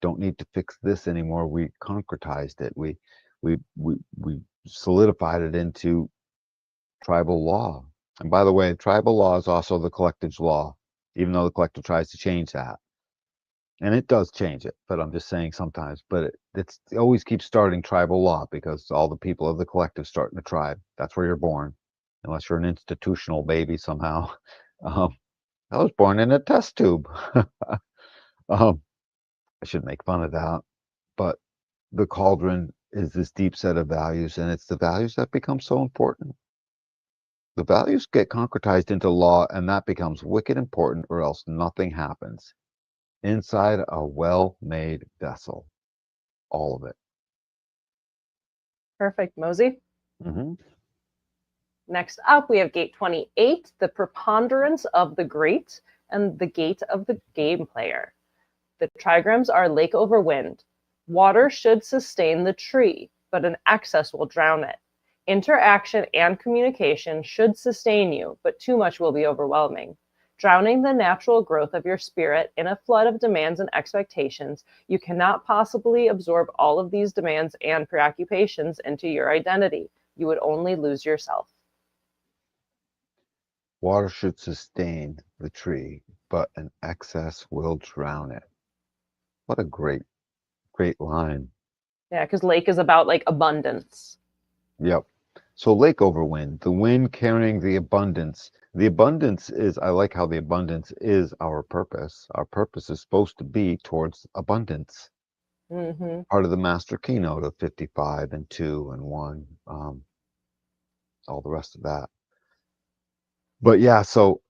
Don't need to fix this anymore. We concretized it. We solidified it into tribal law. And by the way, tribal law is also the collective's law, even though the collective tries to change that. And it does change it, but I'm just saying sometimes. But it always keeps starting tribal law because all the people of the collective start in the tribe. That's where you're born, unless you're an institutional baby somehow. I was born in a test tube. I shouldn't make fun of that. But the cauldron is this deep set of values, and it's the values that become so important. The values get concretized into law, and that becomes wicked important, or else nothing happens inside a well-made vessel. All of it. Perfect, Mosey. Mm-hmm. Next up, we have gate 28, the preponderance of the great and the gate of the game player. The trigrams are lake over wind. Water should sustain the tree, but an excess will drown it. Interaction and communication should sustain you, but too much will be overwhelming. Drowning the natural growth of your spirit in a flood of demands and expectations, you cannot possibly absorb all of these demands and preoccupations into your identity. You would only lose yourself. Water should sustain the tree, but an excess will drown it. What a great line. Yeah, because lake is about like abundance. Yep. So lake over wind, the wind carrying the abundance. The abundance is, I like how the abundance is our purpose. Our purpose is supposed to be towards abundance. Mm-hmm. Part of the master keynote of 55 and 2 and 1, all the rest of that. But yeah, so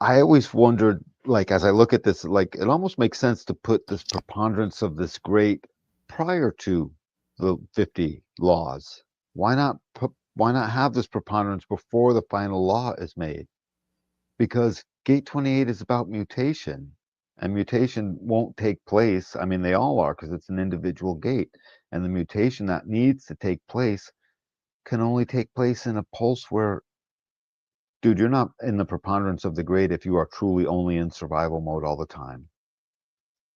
I always wondered, like, as I look at this, like, it almost makes sense to put this preponderance of this great prior to the 50 laws. Why not have this preponderance before the final law is made? Because gate 28 is about mutation, and mutation won't take place. I mean, they all are, because it's an individual gate, and the mutation that needs to take place can only take place in a pulse where, dude, you're not in the preponderance of the great if you are truly only in survival mode all the time.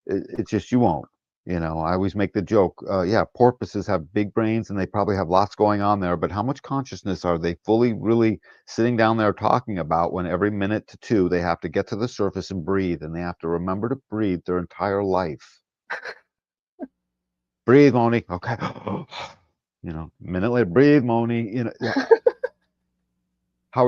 It's just, you won't. I always make the joke, yeah, porpoises have big brains and they probably have lots going on there, but how much consciousness are they fully really sitting down there talking about when every minute to two they have to get to the surface and breathe, and they have to remember to breathe their entire life? Breathe, Moni. Okay. Minute later, breathe, Moni. Yeah. How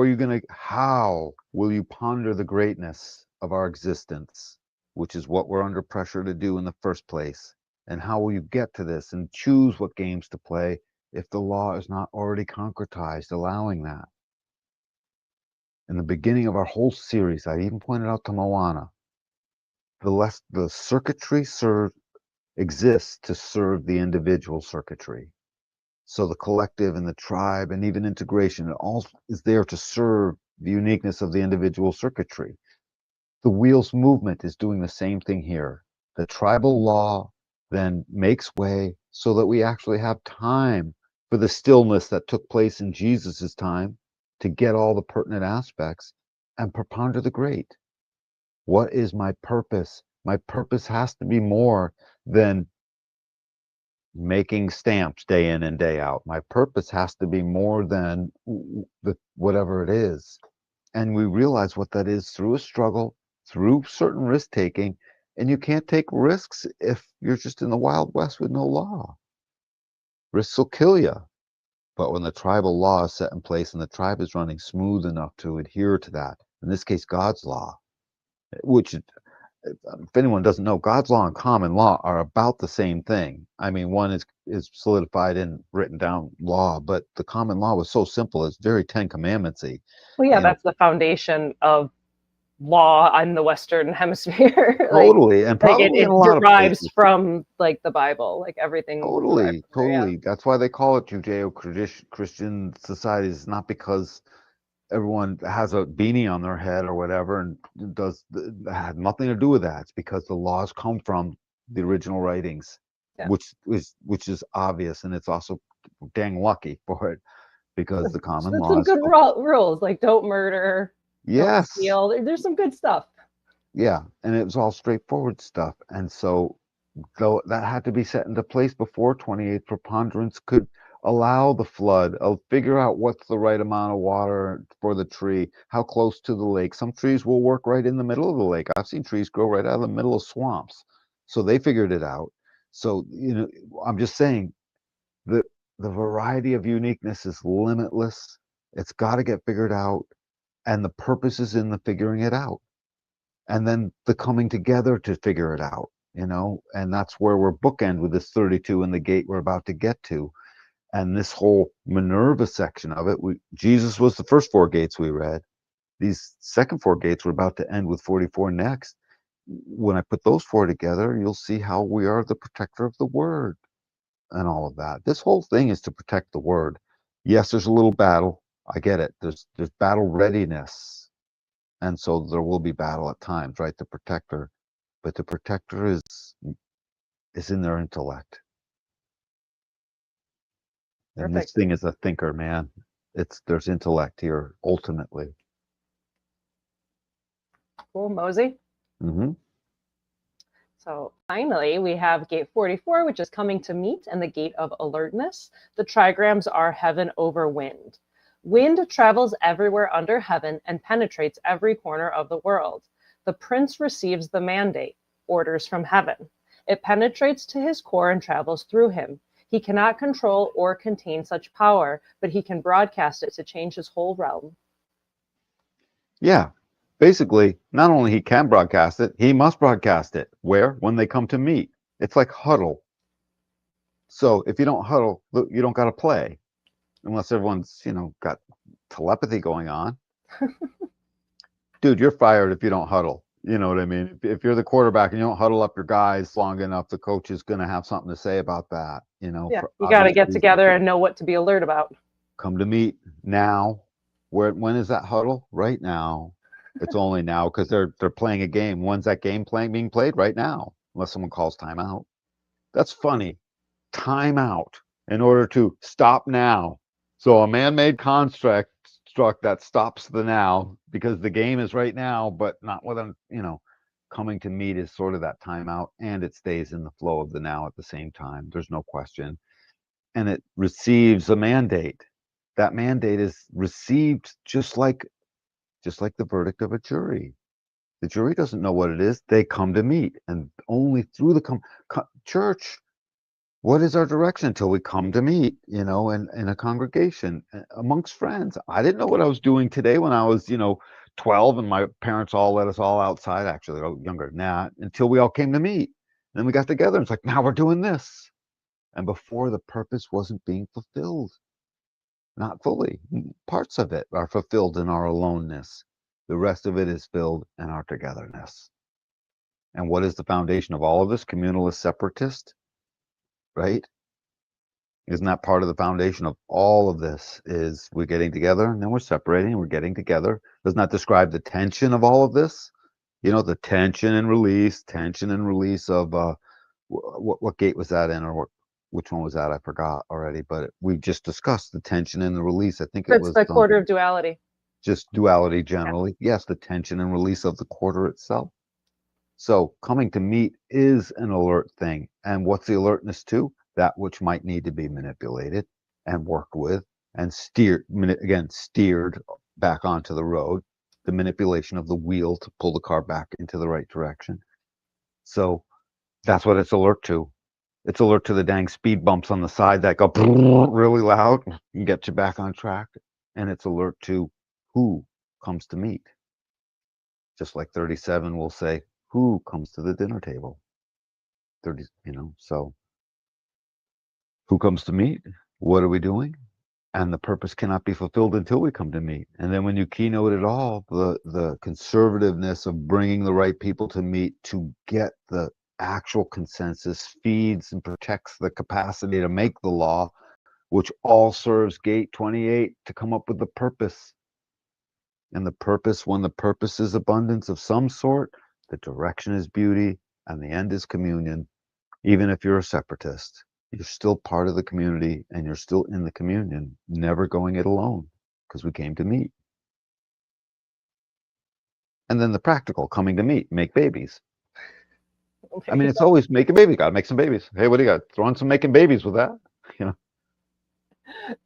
will you ponder the greatness of our existence, which is what we're under pressure to do in the first place? And how will you get to this and choose what games to play if the law is not already concretized, allowing that? In the beginning of our whole series, I even pointed out to Moana, the circuitry exists to serve the individual circuitry. So the collective and the tribe and even integration, it all is there to serve the uniqueness of the individual circuitry. The wheel's movement is doing the same thing here. The tribal law then makes way so that we actually have time for the stillness that took place in Jesus's time to get all the pertinent aspects and preponder the great. What is my purpose? My purpose has to be more than making stamps day in and day out. My purpose has to be more than whatever it is. And we realize what that is through a struggle, through certain risk taking, And you can't take risks if you're just in the Wild West with no law. Risks will kill you. But when the tribal law is set in place and the tribe is running smooth enough to adhere to that, in this case, God's law, which, if anyone doesn't know, God's law and common law are about the same thing. I mean, one is solidified in written down law, but the common law was so simple. It's very Ten Commandments-y. Well, yeah, that's the foundation of law in the Western Hemisphere. Totally, and like probably in a it lot of derives places. from like the Bible, like everything derives Totally, from there, yeah. totally. That's why they call it Judeo-Christian societies, not because everyone has a beanie on their head or whatever and had nothing to do with that. It's because the laws come from the original writings, Yeah. which is obvious, and it's also dang lucky for it because the common There's law some is good rules, like don't murder, don't yes, steal. There's some good stuff. yeah, and it was all straightforward stuff. And so though that had to be set into place before 28 preponderance could allow the flood, figure out what's the right amount of water for the tree, how close to the lake. Some trees will work right in the middle of the lake. I've seen trees grow right out of the middle of swamps. So they figured it out. So, I'm just saying the variety of uniqueness is limitless. It's got to get figured out. And the purpose is in the figuring it out. And then the coming together to figure it out. And that's where we're bookend with this 32 and the gate we're about to get to. And this whole Minerva section of it, Jesus was the first 4 gates we read. These second 4 gates we're about to end with 44 next. When I put those 4 together, you'll see how we are the protector of the word and all of that. This whole thing is to protect the word. Yes, there's a little battle. I get it. There's battle readiness. And so there will be battle at times, right? The protector. But the protector is in their intellect. And Perfect. this thing is a thinker, man. There's intellect here ultimately. Cool, Mosey. Mm-hmm. So finally, we have gate 44, which is coming to meet, and the gate of alertness. The trigrams are heaven over wind. Wind travels everywhere under heaven and penetrates every corner of the world. The prince receives the mandate, orders from heaven. It penetrates to his core and travels through him. He cannot control or contain such power, but he can broadcast it to change his whole realm. Yeah. Basically, not only he can broadcast it, he must broadcast it. Where? When they come to meet. It's like huddle. So if you don't huddle, you don't got to play. Unless everyone's, got telepathy going on. Dude, you're fired if you don't huddle. You know what I mean? If you're the quarterback and you don't huddle up your guys long enough, the coach is going to have something to say about that. Yeah, you got to get together and know what to be alert about. Come to meet now. When is that huddle? Right now. It's only now because they're playing a game. When's that game being played? Right now, unless someone calls timeout. That's funny. Timeout in order to stop now. So a man-made construct that stops the now because the game is right now, but not with coming to meet is sort of that timeout, and it stays in the flow of the now at the same time. There's no question. And it receives a mandate. That mandate is received just like the verdict of a jury. The jury doesn't know what it is. They come to meet, and only through the church. What is our direction until we come to meet, in a congregation amongst friends? I didn't know what I was doing today when I was, 12 and my parents all let us all outside, actually, younger than that, until we all came to meet. And then we got together and it's like, now we're doing this. And before, the purpose wasn't being fulfilled. Not fully. Parts of it are fulfilled in our aloneness. The rest of it is filled in our togetherness. And what is the foundation of all of this? Communalist separatist, right? Isn't that part of the foundation of all of this? Is we're getting together and then we're separating, we're getting together. Doesn't that describe the tension of all of this? The tension and release of what gate was that in, or which one was that? I forgot already, but we just discussed the tension and the release. I think it It's was the quarter of duality. just duality generally. Yeah. Yes, the tension and release of the quarter itself. So coming to meet is an alert thing. And what's the alertness to? That which might need to be manipulated and worked with and steered back onto the road. The manipulation of the wheel to pull the car back into the right direction. So that's what it's alert to. It's alert to the dang speed bumps on the side that go really loud and get you back on track. And it's alert to who comes to meet. Just like 37 will say, who comes to the dinner table? 30, so who comes to meet? What are we doing? And the purpose cannot be fulfilled until we come to meet. And then when you keynote it all, the conservativeness of bringing the right people to meet to get the actual consensus feeds and protects the capacity to make the law, which all serves gate 28 to come up with the purpose. And the purpose, when the purpose is abundance of some sort, the direction is beauty and the end is communion. Even if you're a separatist, you're still part of the community and you're still in the communion, never going it alone, because we came to meet. And then the practical, coming to meet, make babies. I mean, it's always make a baby. Got to make some babies. Hey, what do you got? Throw in some making babies with that.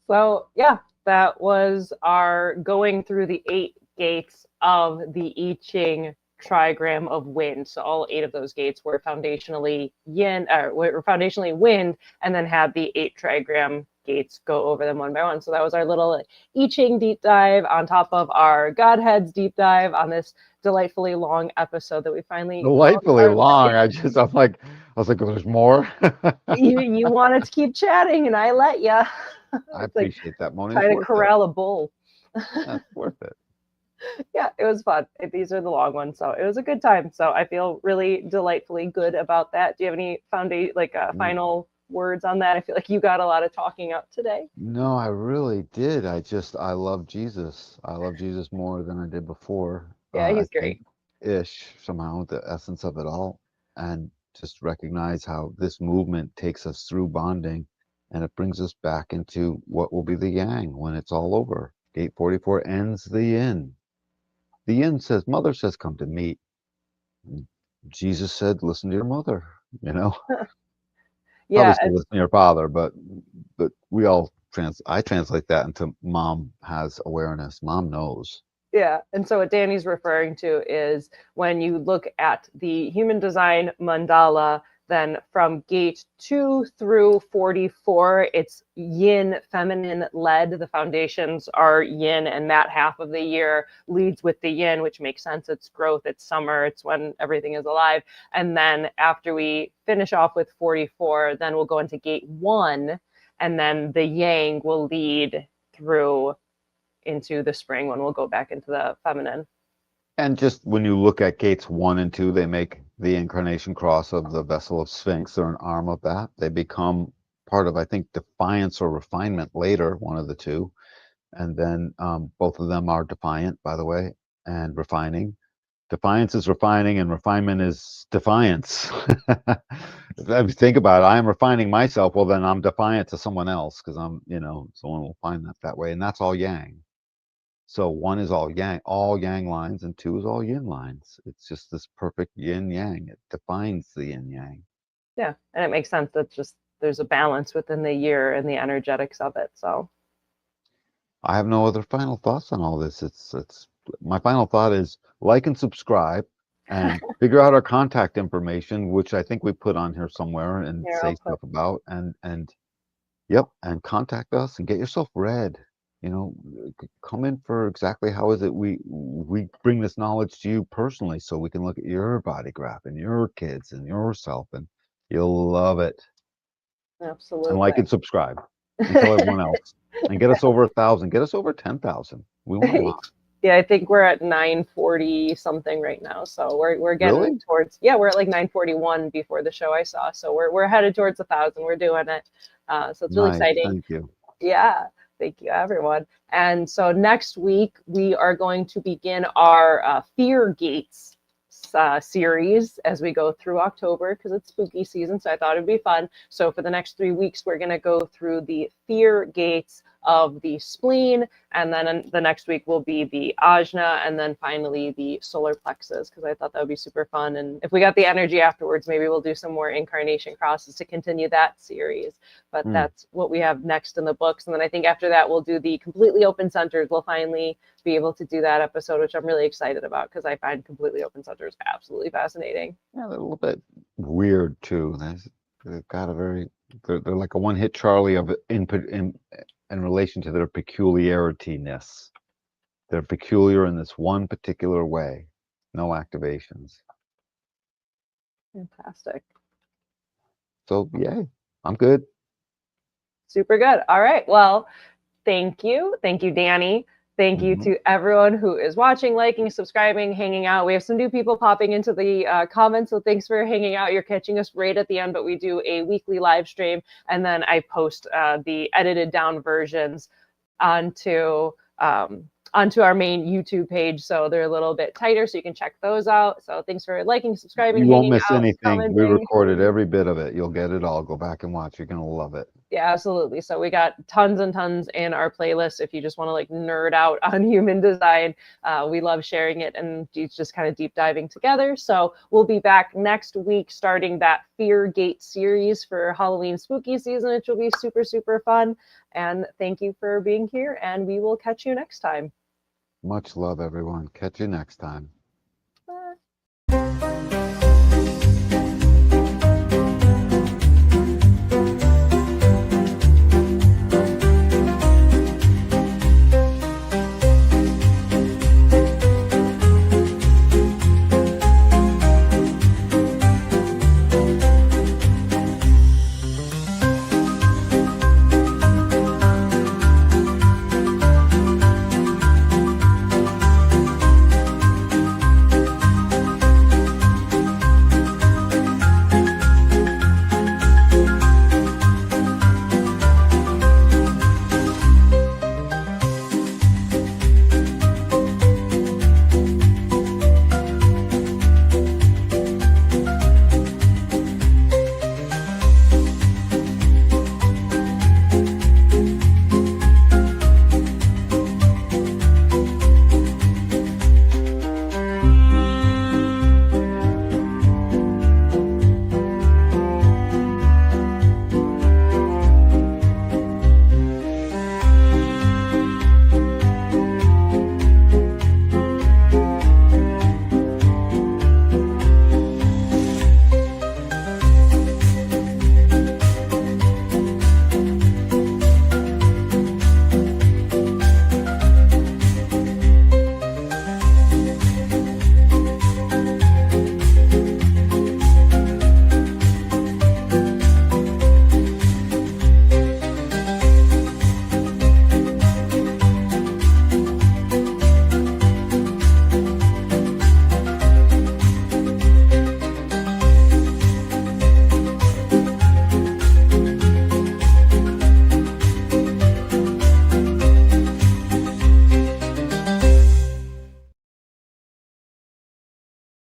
So yeah, that was our going through the 8 gates of the I Ching trigram of wind. So all 8 of those gates were foundationally yin, or were foundationally wind, and then had the 8 trigram gates go over them one by one. So that was our little I Ching deep dive on top of our Godheads deep dive on this delightfully long episode that we finally delightfully long. I was like, oh, there's more. you wanted to keep chatting, and I let you. I appreciate that, Moni. Trying to corral a bull. That's worth it. Yeah, it was fun. These are the long ones, so it was a good time. So I feel really delightfully good about that. Do you have any final words on that? I feel like you got a lot of talking out today. No, I really did. I love Jesus. I love Jesus more than I did before. Yeah, he's great. Ish, somehow, the essence of it all. And just recognize how this movement takes us through bonding and it brings us back into what will be the yang when it's all over. Gate 44 ends the yin. The yin says, mother says, come to meet. And Jesus said, listen to your mother, Yeah. Obviously listen to your father, but we all I translate that into mom has awareness. Mom knows. Yeah. And so what Danny's referring to is when you look at the human design mandala, then from gate 2 through 44, it's yin, feminine led. The foundations are yin, and that half of the year leads with the yin, which makes sense. It's growth, it's summer, it's when everything is alive. And then after we finish off with 44, then we'll go into gate 1, and then the yang will lead through into the spring when we'll go back into the feminine. And just when you look at gates 1 and 2, they make the incarnation cross of the vessel of Sphinx or an arm of that. They become part of, I think, defiance or refinement later, one of the two. And then both of them are defiant, by the way, and refining. Defiance is refining and refinement is defiance. If you think about it, I am refining myself, well, then I'm defiant to someone else because I'm, someone will find that way. And that's all yang. So 1 is all yang lines, and 2 is all yin lines. It's just this perfect yin yang. It defines the yin yang. Yeah, and it makes sense that just there's a balance within the year and the energetics of it. So I have no other final thoughts on all this. It's my final thought is like and subscribe and figure out our contact information, which I think we put on here somewhere, and say stuff about and contact us and get yourself read. Come in for exactly how is it we bring this knowledge to you personally so we can look at your body graph and your kids and yourself, and you'll love it. Absolutely. And like and subscribe and tell everyone else and get us over 1,000, get us over 10,000. We want a lot. Yeah, I think we're at 940 something right now. So we're getting towards, we're at like 941 before the show I saw. So we're headed towards 1,000. We're doing it. So it's really exciting. Thank you. Yeah. Thank you, everyone. And so next week, we are going to begin our Fear Gates series as we go through October because it's spooky season. So I thought it'd be fun. So for the next 3 weeks, we're going to go through the Fear Gates of the spleen, and then the next week will be the ajna, and then finally the solar plexus, because I thought that would be super fun. And if we got the energy afterwards, maybe we'll do some more incarnation crosses to continue that series. But that's what we have next in the books. And then I think after that, we'll do the completely open centers. We'll finally be able to do that episode, which I'm really excited about, because I find completely open centers absolutely fascinating. Yeah, they're a little bit weird too. They've got a very, they're like a one-hit Charlie of in relation to their peculiarityness. They're peculiar in this one particular way. No activations. Fantastic. So yay, I'm good. Super good. All right. Well, thank you. Thank you, Danny. Thank you to everyone who is watching, liking, subscribing, hanging out. We have some new people popping into the comments, so thanks for hanging out. You're catching us right at the end, but we do a weekly live stream, and then I post the edited down versions onto our main YouTube page, so they're a little bit tighter, so you can check those out. So thanks for liking, subscribing, you won't hanging miss out, anything. commenting. We recorded every bit of it. You'll get it all. Go back and watch. You're gonna love it. Yeah, absolutely. So we got tons and tons in our playlist. If you just want to like nerd out on human design, we love sharing it and just kind of deep diving together. So we'll be back next week starting that Fear Gate series for Halloween spooky season, which will be super, super fun. And thank you for being here, and we will catch you next time. Much love, everyone. Catch you next time.